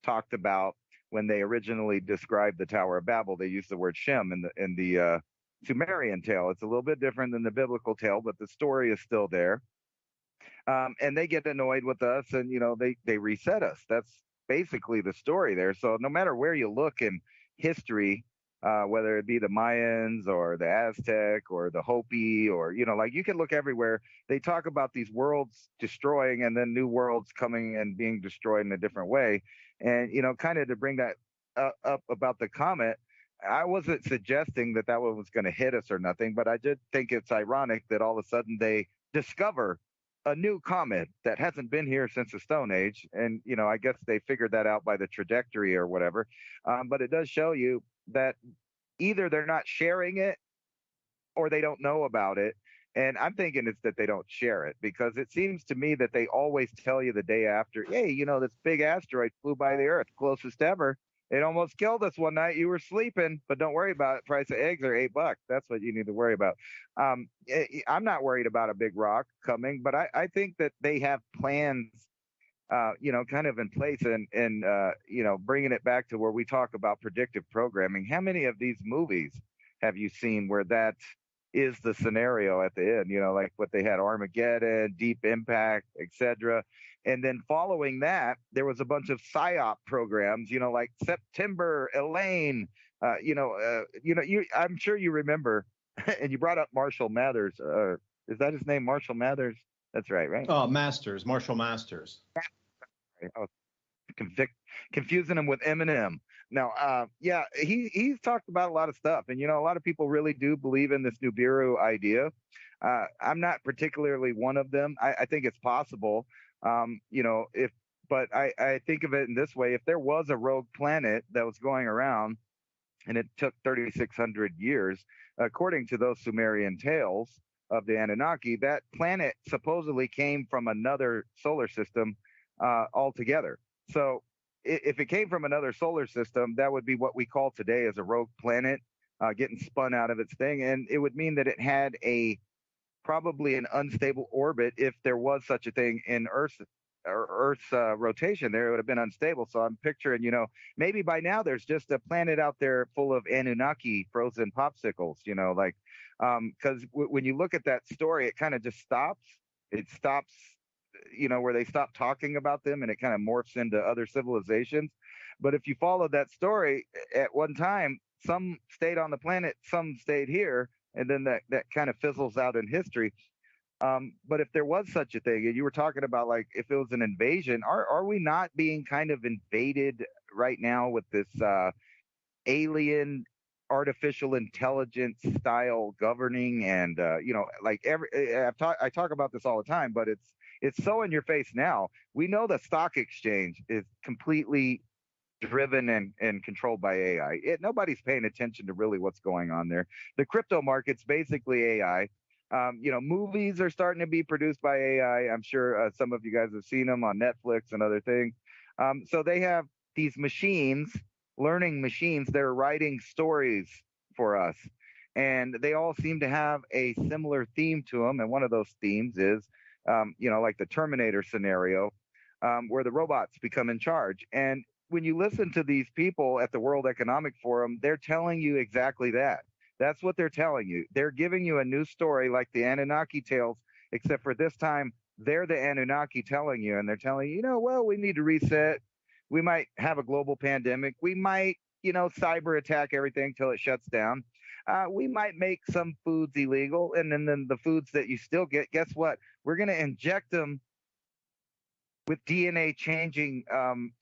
talked about when they originally described the Tower of Babel. They used the word Shem in the Sumerian tale. It's a little bit different than the biblical tale, but the story is still there. And they get annoyed with us, and you know, they reset us. That's basically the story there. So no matter where you look in history, whether it be the Mayans or the Aztec or the Hopi, or, you know, like you can look everywhere. They talk about these worlds destroying and then new worlds coming and being destroyed in a different way. And, you know, kind of to bring that up about the comet, I wasn't suggesting that one was going to hit us or nothing, but I did think it's ironic that all of a sudden they discover a new comet that hasn't been here since the Stone Age. And, you know, I guess they figured that out by the trajectory or whatever. But it does show you that either they're not sharing it or they don't know about it. And I'm thinking it's that they don't share it, because it seems to me that they always tell you the day after, hey, you know, this big asteroid flew by the Earth, closest ever. It almost killed us one night. You were sleeping, but don't worry about it. Price of eggs are $8. That's what you need to worry about. I'm not worried about a big rock coming, but I think that they have plans, you know, kind of in place, and you know, bringing it back to where we talk about predictive programming. How many of these movies have you seen where that is the scenario at the end? You know, like what they had, Armageddon, Deep Impact, etc. And then following that, there was a bunch of psyop programs, you know, like September, Elaine, I'm sure you remember, and you brought up Marshall Mathers. Is that his name, Marshall Mathers? That's right, right? Oh, Masters, Marshall Masters. I was confusing him with Eminem. Now, yeah, he's talked about a lot of stuff, and, you know, a lot of people really do believe in this Nibiru idea. I'm not particularly one of them. I think it's possible. You know, but I think of it in this way: if there was a rogue planet that was going around and it took 3,600 years, according to those Sumerian tales of the Anunnaki, that planet supposedly came from another solar system altogether. So if it came from another solar system, that would be what we call today as a rogue planet getting spun out of its thing. And it would mean that it had probably an unstable orbit, if there was such a thing in Earth's Earth's rotation there, it would have been unstable. So I'm picturing, maybe by now there's just a planet out there full of Anunnaki frozen popsicles, like, because when you look at that story, it kind of just stops. It stops, where they stop talking about them, and it kind of morphs into other civilizations. But if you follow that story, at one time, some stayed on the planet, some stayed here, and then that kind of fizzles out in history. But if there was such a thing, and you were talking about like if it was an invasion, are we not being kind of invaded right now with this alien artificial intelligence style governing? And like I talk about this all the time, but it's so in your face now. We know the stock exchange is completely driven and controlled by AI. Nobody's paying attention to really what's going on there. The crypto market's basically AI. Movies are starting to be produced by AI. I'm sure some of you guys have seen them on Netflix and other things. So they have these machines, learning machines, that are writing stories for us. And they all seem to have a similar theme to them. And one of those themes is, like the Terminator scenario, where the robots become in charge. And when you listen to these people at the World Economic Forum, they're telling you exactly that. That's what they're telling you. They're giving you a new story like the Anunnaki tales, except for this time, they're the Anunnaki telling you, and they're telling you, well, we need to reset. We might have a global pandemic. We might, cyber attack everything till it shuts down. We might make some foods illegal, and then the foods that you still get, guess what? We're going to inject them with DNA changing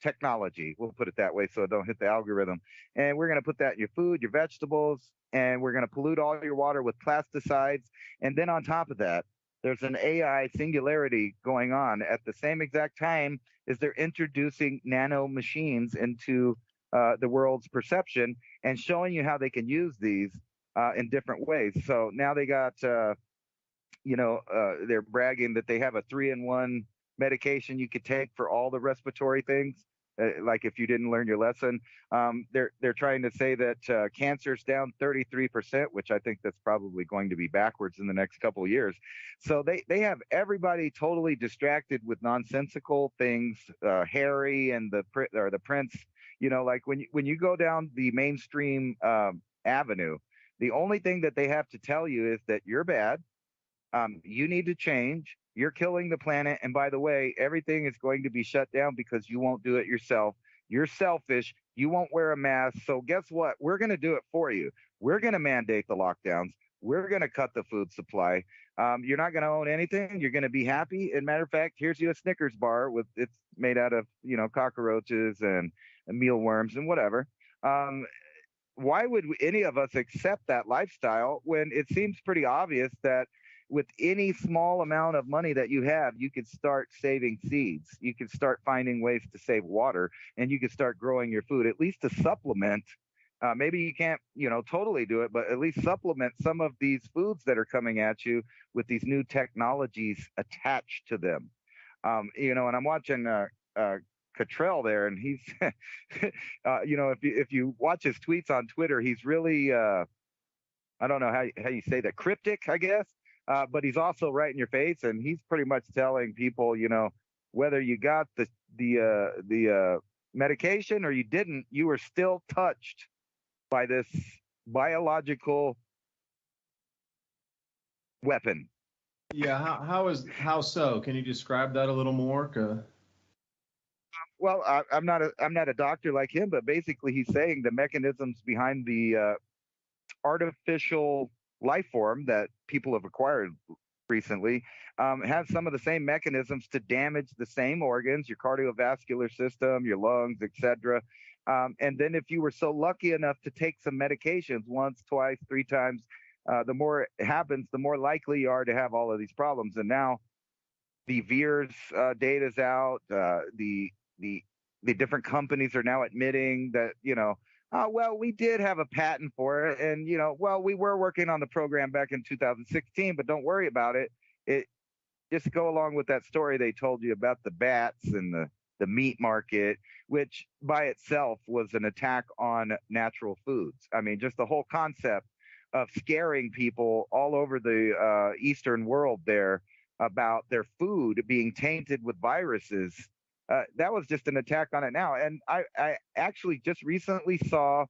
technology. We'll put it that way so it don't hit the algorithm. And we're going to put that in your food, your vegetables, and we're going to pollute all your water with plasticides. And then on top of that, there's an AI singularity going on at the same exact time as they're introducing nano machines into the world's perception and showing you how they can use these in different ways. So now they got, they're bragging that they have a 3-in-1 medication you could take for all the respiratory things. Like if you didn't learn your lesson, they're trying to say that cancer's down 33%, which I think that's probably going to be backwards in the next couple of years. So they have everybody totally distracted with nonsensical things. Harry and the Prince, like when you go down the mainstream avenue, the only thing that they have to tell you is that you're bad. You need to change. You're killing the planet. And by the way, everything is going to be shut down because you won't do it yourself. You're selfish. You won't wear a mask. So guess what? We're going to do it for you. We're going to mandate the lockdowns. We're going to cut the food supply. You're not going to own anything. You're going to be happy. And matter of fact, here's you a Snickers bar it's made out of, cockroaches and mealworms and whatever. Why would any of us accept that lifestyle when it seems pretty obvious that with any small amount of money that you have, you could start saving seeds. You could start finding ways to save water, and you could start growing your food, at least to supplement. Maybe you can't, totally do it, but at least supplement some of these foods that are coming at you with these new technologies attached to them. And I'm watching Cottrell there, and he's, if you watch his tweets on Twitter, he's really, I don't know how you say that, cryptic, I guess. But he's also right in your face, and he's pretty much telling people, whether you got the medication or you didn't, you were still touched by this biological weapon. Yeah, how so? Can you describe that a little more? Well, I'm not a doctor like him, but basically he's saying the mechanisms behind the artificial life form that people have acquired recently have some of the same mechanisms to damage the same organs, your cardiovascular system, your lungs, etc. And then if you were so lucky enough to take some medications once, twice, 3 times, the more it happens, the more likely you are to have all of these problems. And now the VIRS data's out. The different companies are now admitting that, well, we did have a patent for it. And, we were working on the program back in 2016, but don't worry about it. Just go along with that story they told you about the bats and the meat market, which by itself was an attack on natural foods. I mean, just the whole concept of scaring people all over the Eastern world there about their food being tainted with viruses. That was just an attack on it now. And I actually just recently saw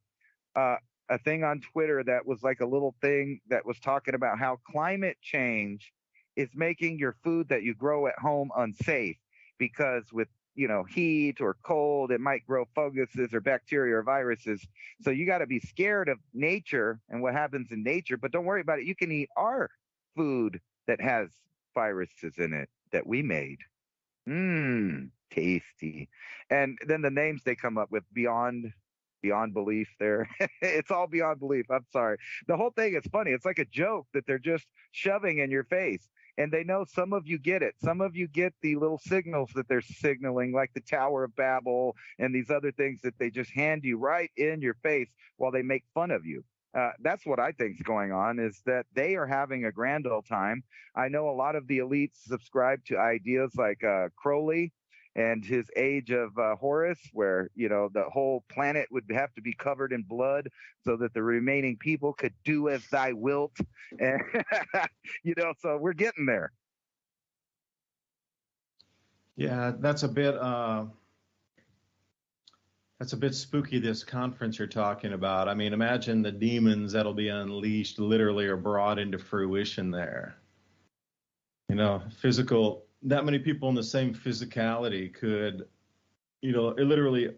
a thing on Twitter that was like a little thing that was talking about how climate change is making your food that you grow at home unsafe because with heat or cold, it might grow funguses or bacteria or viruses. So you got to be scared of nature and what happens in nature, but don't worry about it. You can eat our food that has viruses in it that we made. Tasty. And then the names they come up with beyond belief there. It's all beyond belief. I'm sorry. The whole thing is funny. It's like a joke that they're just shoving in your face. And they know some of you get it. Some of you get the little signals that they're signaling, like the Tower of Babel and these other things that they just hand you right in your face while they make fun of you. That's what I think is going on, is that they are having a grand old time. I know a lot of the elites subscribe to ideas like Crowley and his age of Horus, where, the whole planet would have to be covered in blood so that the remaining people could do as thy wilt. And, so we're getting there. Yeah, that's a bit spooky, this conference you're talking about. I mean, imagine the demons that'll be unleashed literally or brought into fruition there. Physical, that many people in the same physicality could, literally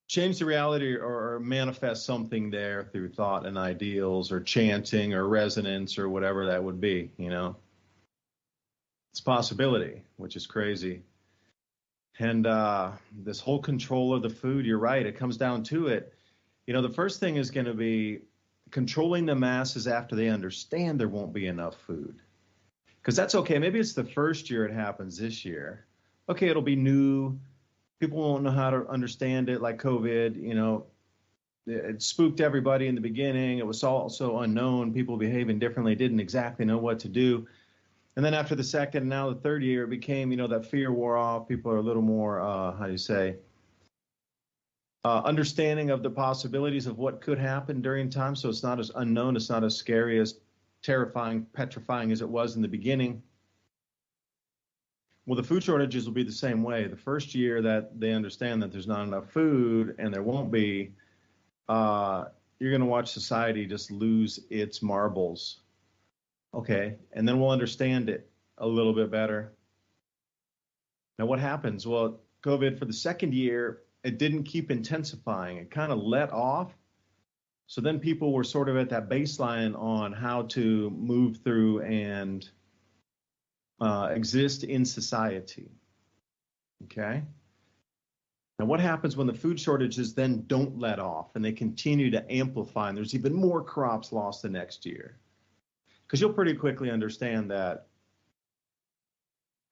change the reality or manifest something there through thought and ideals or chanting or resonance or whatever that would be, It's a possibility, which is crazy. And this whole control of the food, you're right, it comes down to it. The first thing is going to be controlling the masses after they understand there won't be enough food. Because that's okay. Maybe it's the first year it happens this year. Okay, it'll be new. People won't know how to understand it, like COVID. It spooked everybody in the beginning. It was also unknown. People behaving differently, didn't exactly know what to do. And then after the second and now the third year, it became, that fear wore off. People are a little more, understanding of the possibilities of what could happen during time. So it's not as unknown. It's not as scary, as terrifying, petrifying as it was in the beginning. Well, the food shortages will be the same way. The first year that they understand that there's not enough food, and there won't be, you're going to watch society just lose its marbles. Okay, and then we'll understand it a little bit better. Now, what happens? Well, COVID, for the second year, it didn't keep intensifying. It kind of let off. So then people were sort of at that baseline on how to move through and exist in society. Okay? Now, what happens when the food shortages then don't let off and they continue to amplify and there's even more crops lost the next year? Because you'll pretty quickly understand that,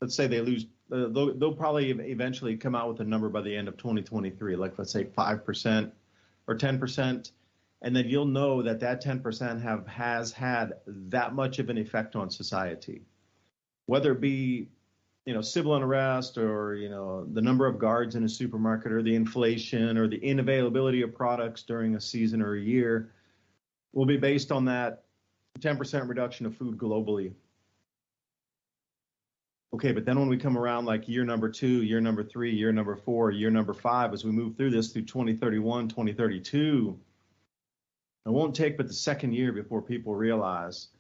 let's say they lose, they'll probably eventually come out with a number by the end of 2023, like let's say 5% or 10%. And then you'll know that 10% has had that much of an effect on society, whether it be, civil unrest or, the number of guards in a supermarket or the inflation or the inavailability of products during a season or a year will be based on that 10% reduction of food globally. Okay, but then when we come around like year number 2, year number 3, year number 4, year number 5, as we move through this through 2031, 2032, it won't take but the second year before people realize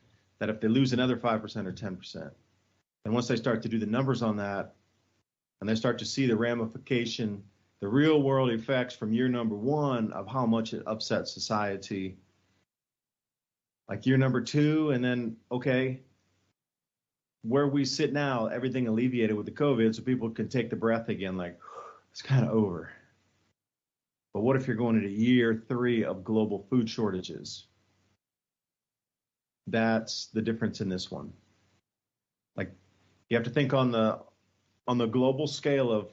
that if they lose another 5% or 10%, and once they start to do the numbers on that, and they start to see the ramification, the real world effects from year number 1 of how much it upsets society, like year number 2, and then, okay, where we sit now, everything alleviated with the COVID, so people can take the breath again, like, it's kind of over. But what if you're going into year 3 of global food shortages? That's the difference in this one. Like, you have to think on the global scale of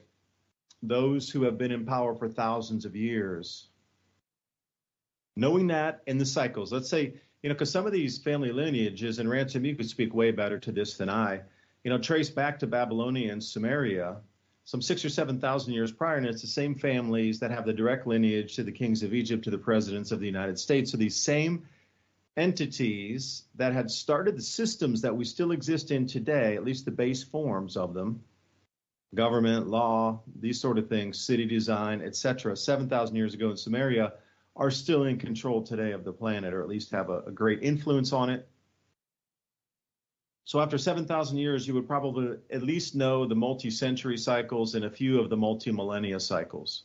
those who have been in power for thousands of years. Knowing that in the cycles, let's say, because some of these family lineages, and Ransom, you could speak way better to this than I, trace back to Babylonia and Sumeria, some 6,000 or 7,000 years prior, and it's the same families that have the direct lineage to the kings of Egypt, to the presidents of the United States. So these same entities that had started the systems that we still exist in today, at least the base forms of them, government, law, these sort of things, city design, etc., 7,000 years ago in Sumeria, are still in control today of the planet, or at least have a great influence on it. So after 7,000 years, you would probably at least know the multi-century cycles and a few of the multi-millennia cycles.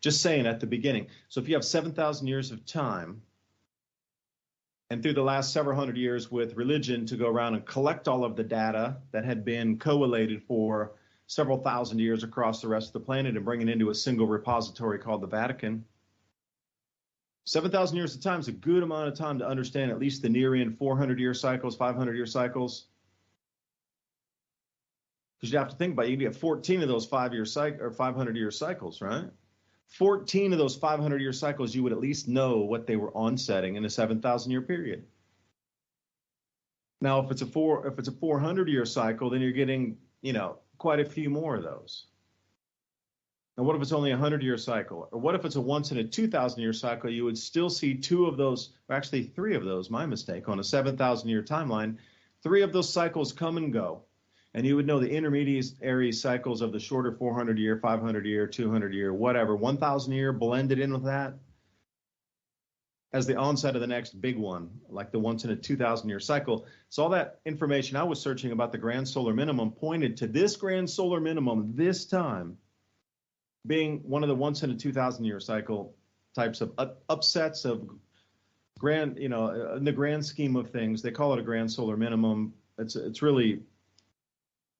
Just saying at the beginning. So if you have 7,000 years of time, and through the last several hundred years with religion to go around and collect all of the data that had been collated for several thousand years across the rest of the planet and bring it into a single repository called the Vatican. 7,000 years of time is a good amount of time to understand at least the near-end 400-year cycles, 500-year cycles. Because you have to think about it, you can get 14 of those 500-year cycles, right? 14 of those 500-year cycles, you would at least know what they were onsetting in a 7,000-year period. Now, if it's a 400-year cycle, then you're getting, quite a few more of those. And what if it's only a 100-year cycle? Or what if it's a once in a 2,000-year cycle? You would still see two of those, or actually three of those, my mistake, on a 7,000-year timeline. Three of those cycles come and go. And you would know the intermediary cycles of the shorter 400-year, 500-year, 200-year, whatever, 1,000-year blended in with that as the onset of the next big one, like the once in a 2,000-year cycle. So all that information I was searching about the grand solar minimum pointed to this grand solar minimum this time being one of the once in a 2,000-year cycle types of upsets of grand, in the grand scheme of things. They call it a grand solar minimum. It's really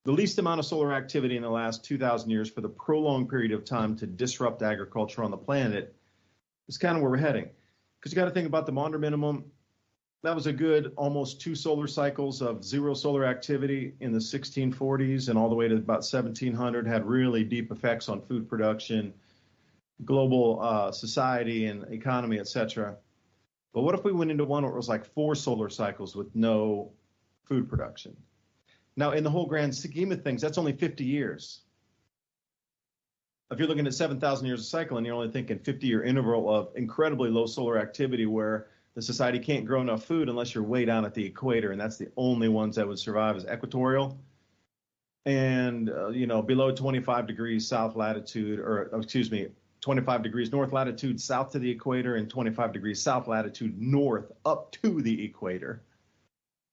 the least amount of solar activity in the last 2,000 years for the prolonged period of time to disrupt agriculture on the planet is kind of where we're heading. Because you got to think about the Maunder minimum. That was a good almost 2 solar cycles of zero solar activity in the 1640s and all the way to about 1700, had really deep effects on food production, global society and economy, etc. But what if we went into one where it was like 4 solar cycles with no food production? Now, in the whole grand scheme of things, that's only 50 years. If you're looking at 7,000 years of cycle and you're only thinking 50-year interval of incredibly low solar activity where the society can't grow enough food unless you're way down at the equator, and that's the only ones that would survive is equatorial. And, below 25 degrees south latitude, 25 degrees north latitude south to the equator and 25 degrees south latitude north up to the equator.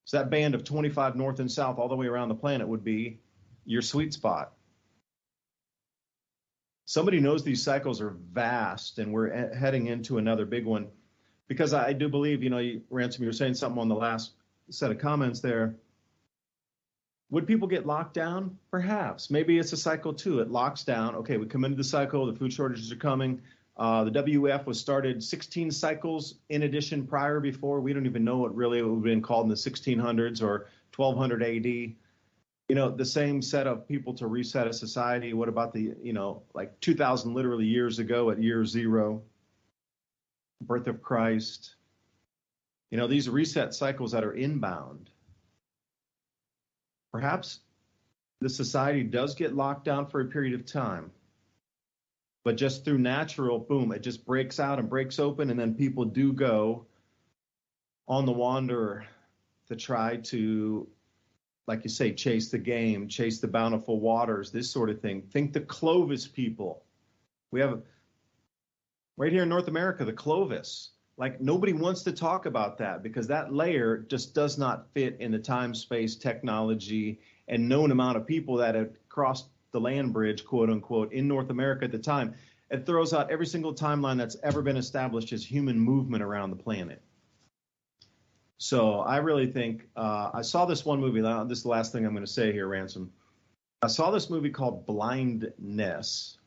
So that band of 25 north and south all the way around the planet would be your sweet spot. Somebody knows these cycles are vast, and we're heading into another big one. Because I do believe, Ransom, you were saying something on the last set of comments there. Would people get locked down? Perhaps. Maybe it's a cycle too. It locks down. Okay, we come into the cycle. The food shortages are coming. The WEF was started 16 cycles in addition before. We don't even know what really it would have been called in the 1600s or 1200 AD. The same set of people to reset a society. What about the, like 2,000 literally years ago at year 0? Birth of Christ. These reset cycles that are inbound. Perhaps the society does get locked down for a period of time, but just through natural, boom, it just breaks out and breaks open, and then people do go on the wander to try to, like you say, chase the game, chase the bountiful waters, this sort of thing. Think the Clovis people. We have right here in North America, the Clovis. Like, nobody wants to talk about that because that layer just does not fit in the time, space, technology, and known amount of people that had crossed the land bridge, quote unquote, in North America at the time. It throws out every single timeline that's ever been established as human movement around the planet. So I really think, I saw this one movie, this is the last thing I'm going to say here, Ransom. I saw this movie called Blindness.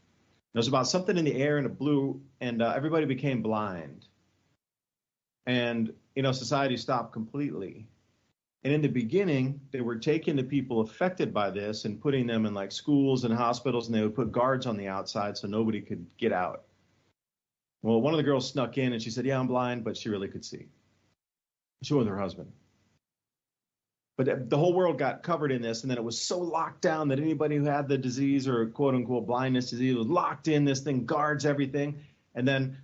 It was about something in the air and it blew, and everybody became blind. And, society stopped completely. And in the beginning, they were taking the people affected by this and putting them in like schools and hospitals, and they would put guards on the outside so nobody could get out. Well, one of the girls snuck in and she said, yeah, I'm blind, but she really could see. She was with her husband. But the whole world got covered in this, and then it was so locked down that anybody who had the disease or quote unquote blindness disease was locked in this thing, guards everything. And then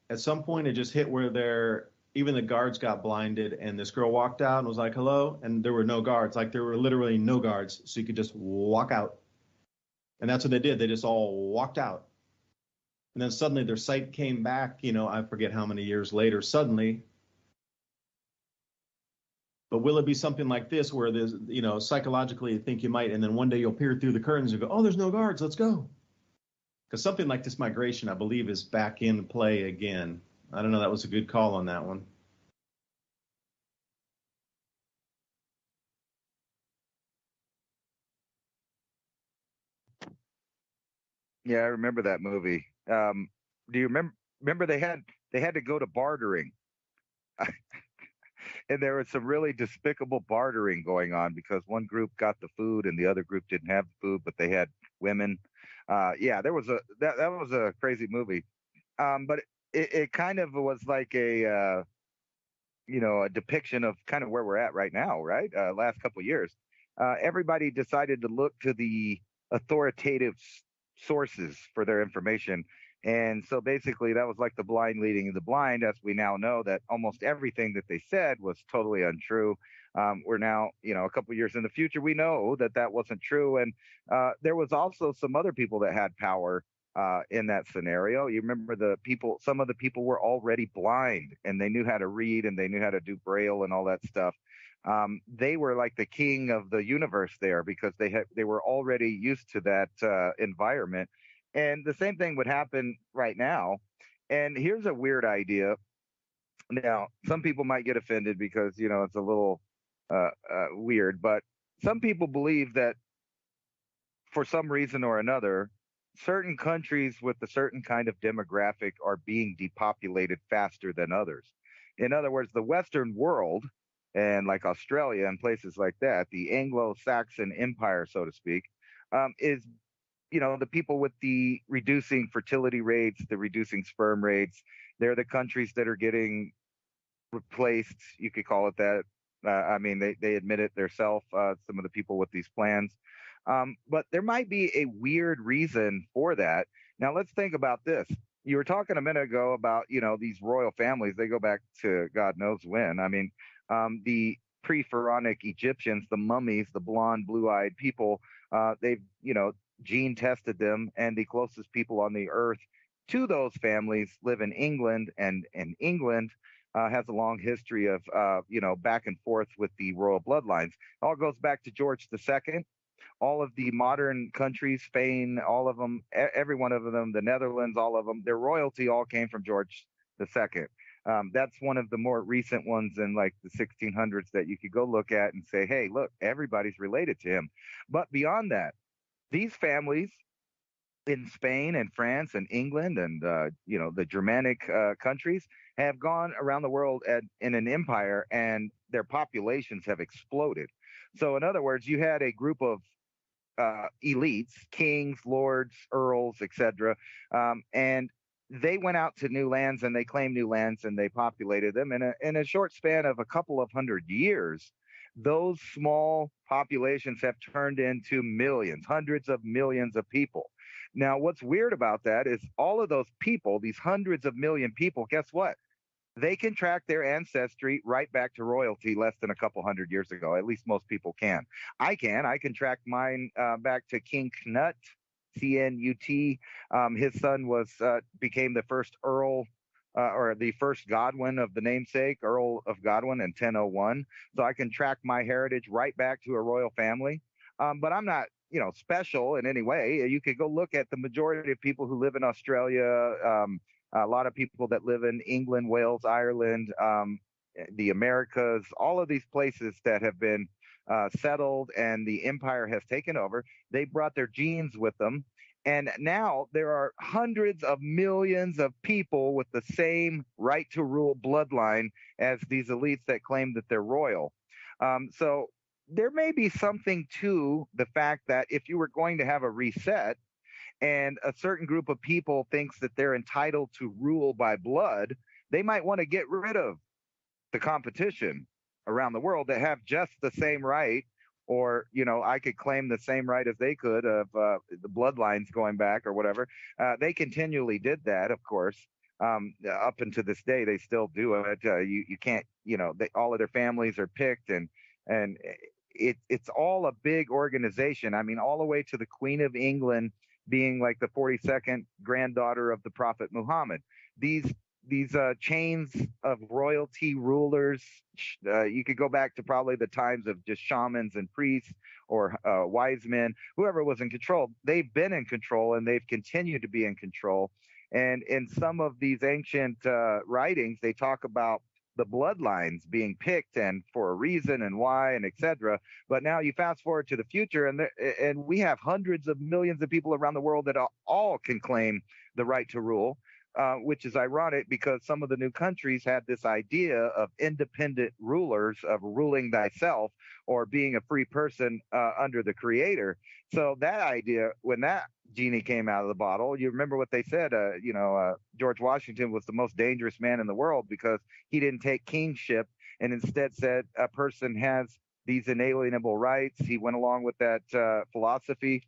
at some point it just hit where even the guards got blinded, and this girl walked out and was like, hello, and there were no guards. Like, there were literally no guards, so you could just walk out. And that's what they did. They just all walked out. And then suddenly their sight came back, I forget how many years later, suddenly. But will it be something like this where there's, psychologically you think you might, and then one day you'll peer through the curtains and go, oh, there's no guards, let's go. Because something like this migration, I believe, is back in play again. I don't know, that was a good call on that one. Yeah, I remember that movie. Do you remember they had to go to bartering? And there was some really despicable bartering going on because one group got the food and the other group didn't have the food, but they had women. Yeah, there was that was a crazy movie. But it kind of was like a depiction of kind of where we're at right now, right? Last couple of years, everybody decided to look to the authoritative sources for their information. And so basically that was like the blind leading the blind, as we now know that almost everything that they said was totally untrue. We're now, a couple of years in the future, we know that that wasn't true. And there was also some other people that had power in that scenario. You remember some of the people were already blind and they knew how to read and they knew how to do Braille and all that stuff. They were like the king of the universe there because they were already used to that environment. And the same thing would happen right now. And here's a weird idea. Now, some people might get offended because, it's a little weird, but some people believe that for some reason or another, certain countries with a certain kind of demographic are being depopulated faster than others. In other words, the Western world, and like Australia and places like that, the Anglo-Saxon empire, so to speak, is the people with the reducing fertility rates, the reducing sperm rates. They're the countries that are getting replaced. You could call it that. They admit it themselves, some of the people with these plans. But there might be a weird reason for that. Now, let's think about this. You were talking a minute ago about, these royal families. They go back to God knows when. The pre-pharaonic Egyptians, the mummies, the blonde, blue-eyed people, they've, gene tested them, and the closest people on the earth to those families live in England, and England has a long history of back and forth with the royal bloodlines. It all goes back to George II. All of the modern countries, Spain, all of them, every one of them, the Netherlands, all of them, their royalty all came from George II. That's one of the more recent ones in like the 1600s that you could go look at and say, hey, look, everybody's related to him. But beyond that, these families in Spain and France and England and, the Germanic countries have gone around the world in an empire, and their populations have exploded. So in other words, you had a group of elites, kings, lords, earls, etc., and they went out to new lands and they claimed new lands and they populated them in a short span of a couple of hundred years. Those small populations have turned into millions, hundreds of millions of people. Now, what's weird about that is all of those people, these hundreds of million people, guess what? They can track their ancestry right back to royalty less than a couple hundred years ago. At least most people can. I can track mine back to King Knut, Cnut. His son became the first Earl, or the first Godwin of the namesake, Earl of Godwin in 1001. So I can track my heritage right back to a royal family. But I'm not, special in any way. You could go look at the majority of people who live in Australia, a lot of people that live in England, Wales, Ireland, the Americas, all of these places that have been settled and the empire has taken over. They brought their genes with them. And now there are hundreds of millions of people with the same right to rule bloodline as these elites that claim that they're royal. So there may be something to the fact that if you were going to have a reset and a certain group of people thinks that they're entitled to rule by blood, they might want to get rid of the competition around the world that have just the same right, or, I could claim the same right as they could of the bloodlines going back or whatever. They continually did that, of course. Up until this day, they still do it. You can't, all of their families are picked, and it's all a big organization. I mean, all the way to the Queen of England being like the 42nd granddaughter of the Prophet Muhammad. These chains of royalty rulers, you could go back to probably the times of just shamans and priests or wise men, whoever was in control. They've been in control, and they've continued to be in control. And in some of these ancient writings, they talk about the bloodlines being picked and for a reason and why and etc. But now you fast forward to the future, and we have hundreds of millions of people around the world that all can claim the right to rule, which is ironic because some of the new countries had this idea of independent rulers, of ruling thyself or being a free person under the creator. So that idea, when that genie came out of the bottle, you remember what they said, George Washington was the most dangerous man in the world because he didn't take kingship and instead said a person has these inalienable rights. He went along with that philosophy.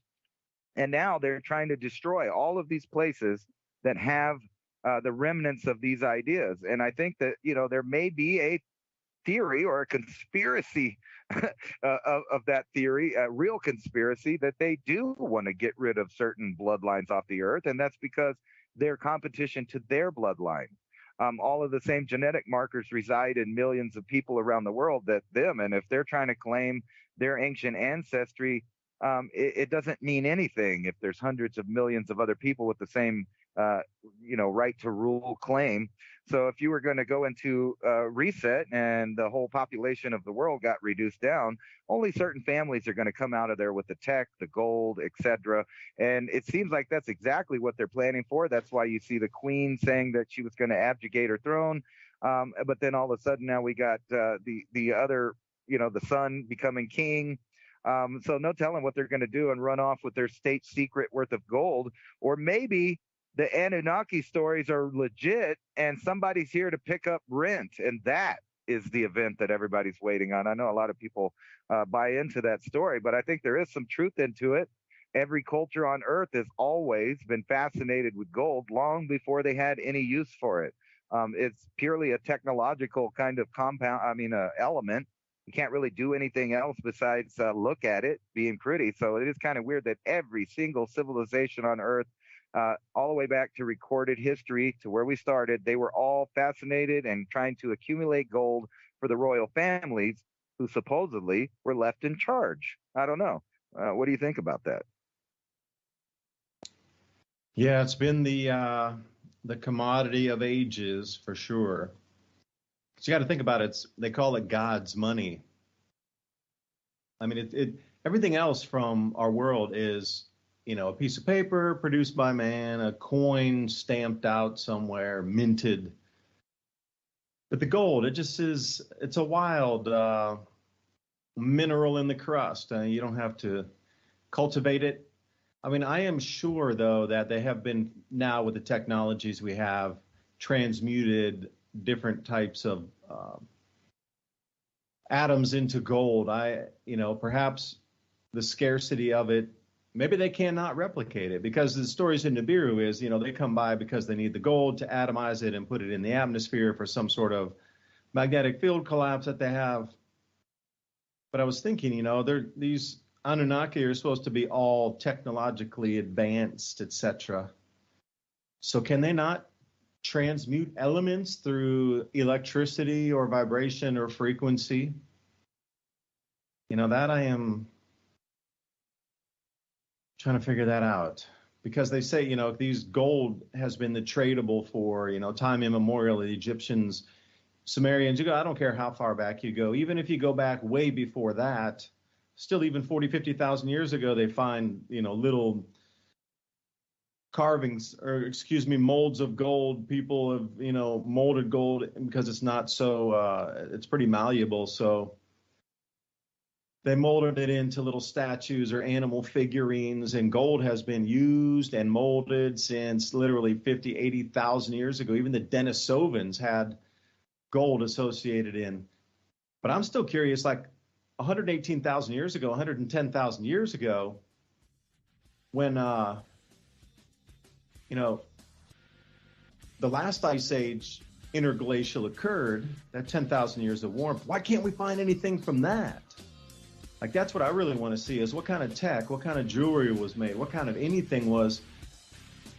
And now they're trying to destroy all of these places that have the remnants of these ideas. And I think that, there may be a theory or a conspiracy of that theory, a real conspiracy, that they do want to get rid of certain bloodlines off the earth. And that's because they're competition to their bloodline. All of the same genetic markers reside in millions of people around the world that them. And if they're trying to claim their ancient ancestry, it doesn't mean anything if there's hundreds of millions of other people with the same right to rule claim. So if you were going to go into reset and the whole population of the world got reduced down, only certain families are going to come out of there with the tech, the gold, etc. And it seems like that's exactly what they're planning for. That's why you see the queen saying that she was going to abdicate her throne. But then all of a sudden now we got the other, the son becoming king. So no telling what they're going to do and run off with their state secret worth of gold. Or maybe the Anunnaki stories are legit and somebody's here to pick up rent. And that is the event that everybody's waiting on. I know a lot of people buy into that story, but I think there is some truth into it. Every culture on earth has always been fascinated with gold long before they had any use for it. It's purely a technological kind of element. You can't really do anything else besides look at it being pretty. So it is kind of weird that every single civilization on earth, all the way back to recorded history to where we started, they were all fascinated and trying to accumulate gold for the royal families who supposedly were left in charge. I don't know. What do you think about that? Yeah, it's been the commodity of ages for sure. So you got to think about it. They call it God's money. I mean, everything else from our world is, a piece of paper produced by man, a coin stamped out somewhere, minted. But the gold, it's a wild mineral in the crust. You don't have to cultivate it. I mean, I am sure, though, that they have been, now with the technologies we have, transmuted different types of atoms into gold. Perhaps the scarcity of it, maybe they cannot replicate it, because the stories in Nibiru is, they come by because they need the gold to atomize it and put it in the atmosphere for some sort of magnetic field collapse that they have. But I was thinking, these Anunnaki are supposed to be all technologically advanced, etc. So can they not transmute elements through electricity or vibration or frequency? That I am trying to figure that out, because they say, these gold has been the tradable for, time immemorial. The Egyptians, Sumerians, I don't care how far back you go, even if you go back way before that, still even 40, 50,000 years ago, they find, little carvings, or molds of gold. People have, molded gold because it's not so, it's pretty malleable. So they molded it into little statues or animal figurines, and gold has been used and molded since literally 50, 80,000 years ago. Even the Denisovans had gold associated in. But I'm still curious, like 118,000 years ago, 110,000 years ago, when, the last ice age interglacial occurred, that 10,000 years of warmth, why can't we find anything from that? Like, that's what I really want to see, is what kind of tech, what kind of jewelry was made, what kind of anything was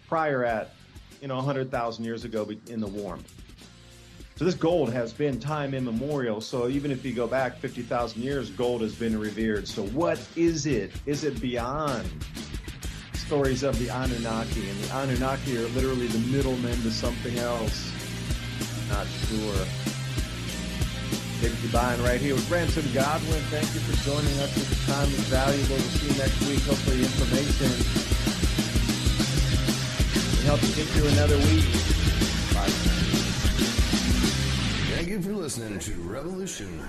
prior at, 100,000 years ago in the warmth. So this gold has been time immemorial. So even if you go back 50,000 years, gold has been revered. So what is it? Is it beyond stories of the Anunnaki? And the Anunnaki are literally the middlemen to something else. Not sure. Big DuByne right here with Ransom Godwin. Thank you for joining us. This time is valuable. We'll see you next week. Hopefully information will help you get through another week. Bye. Thank you for listening to Revolution.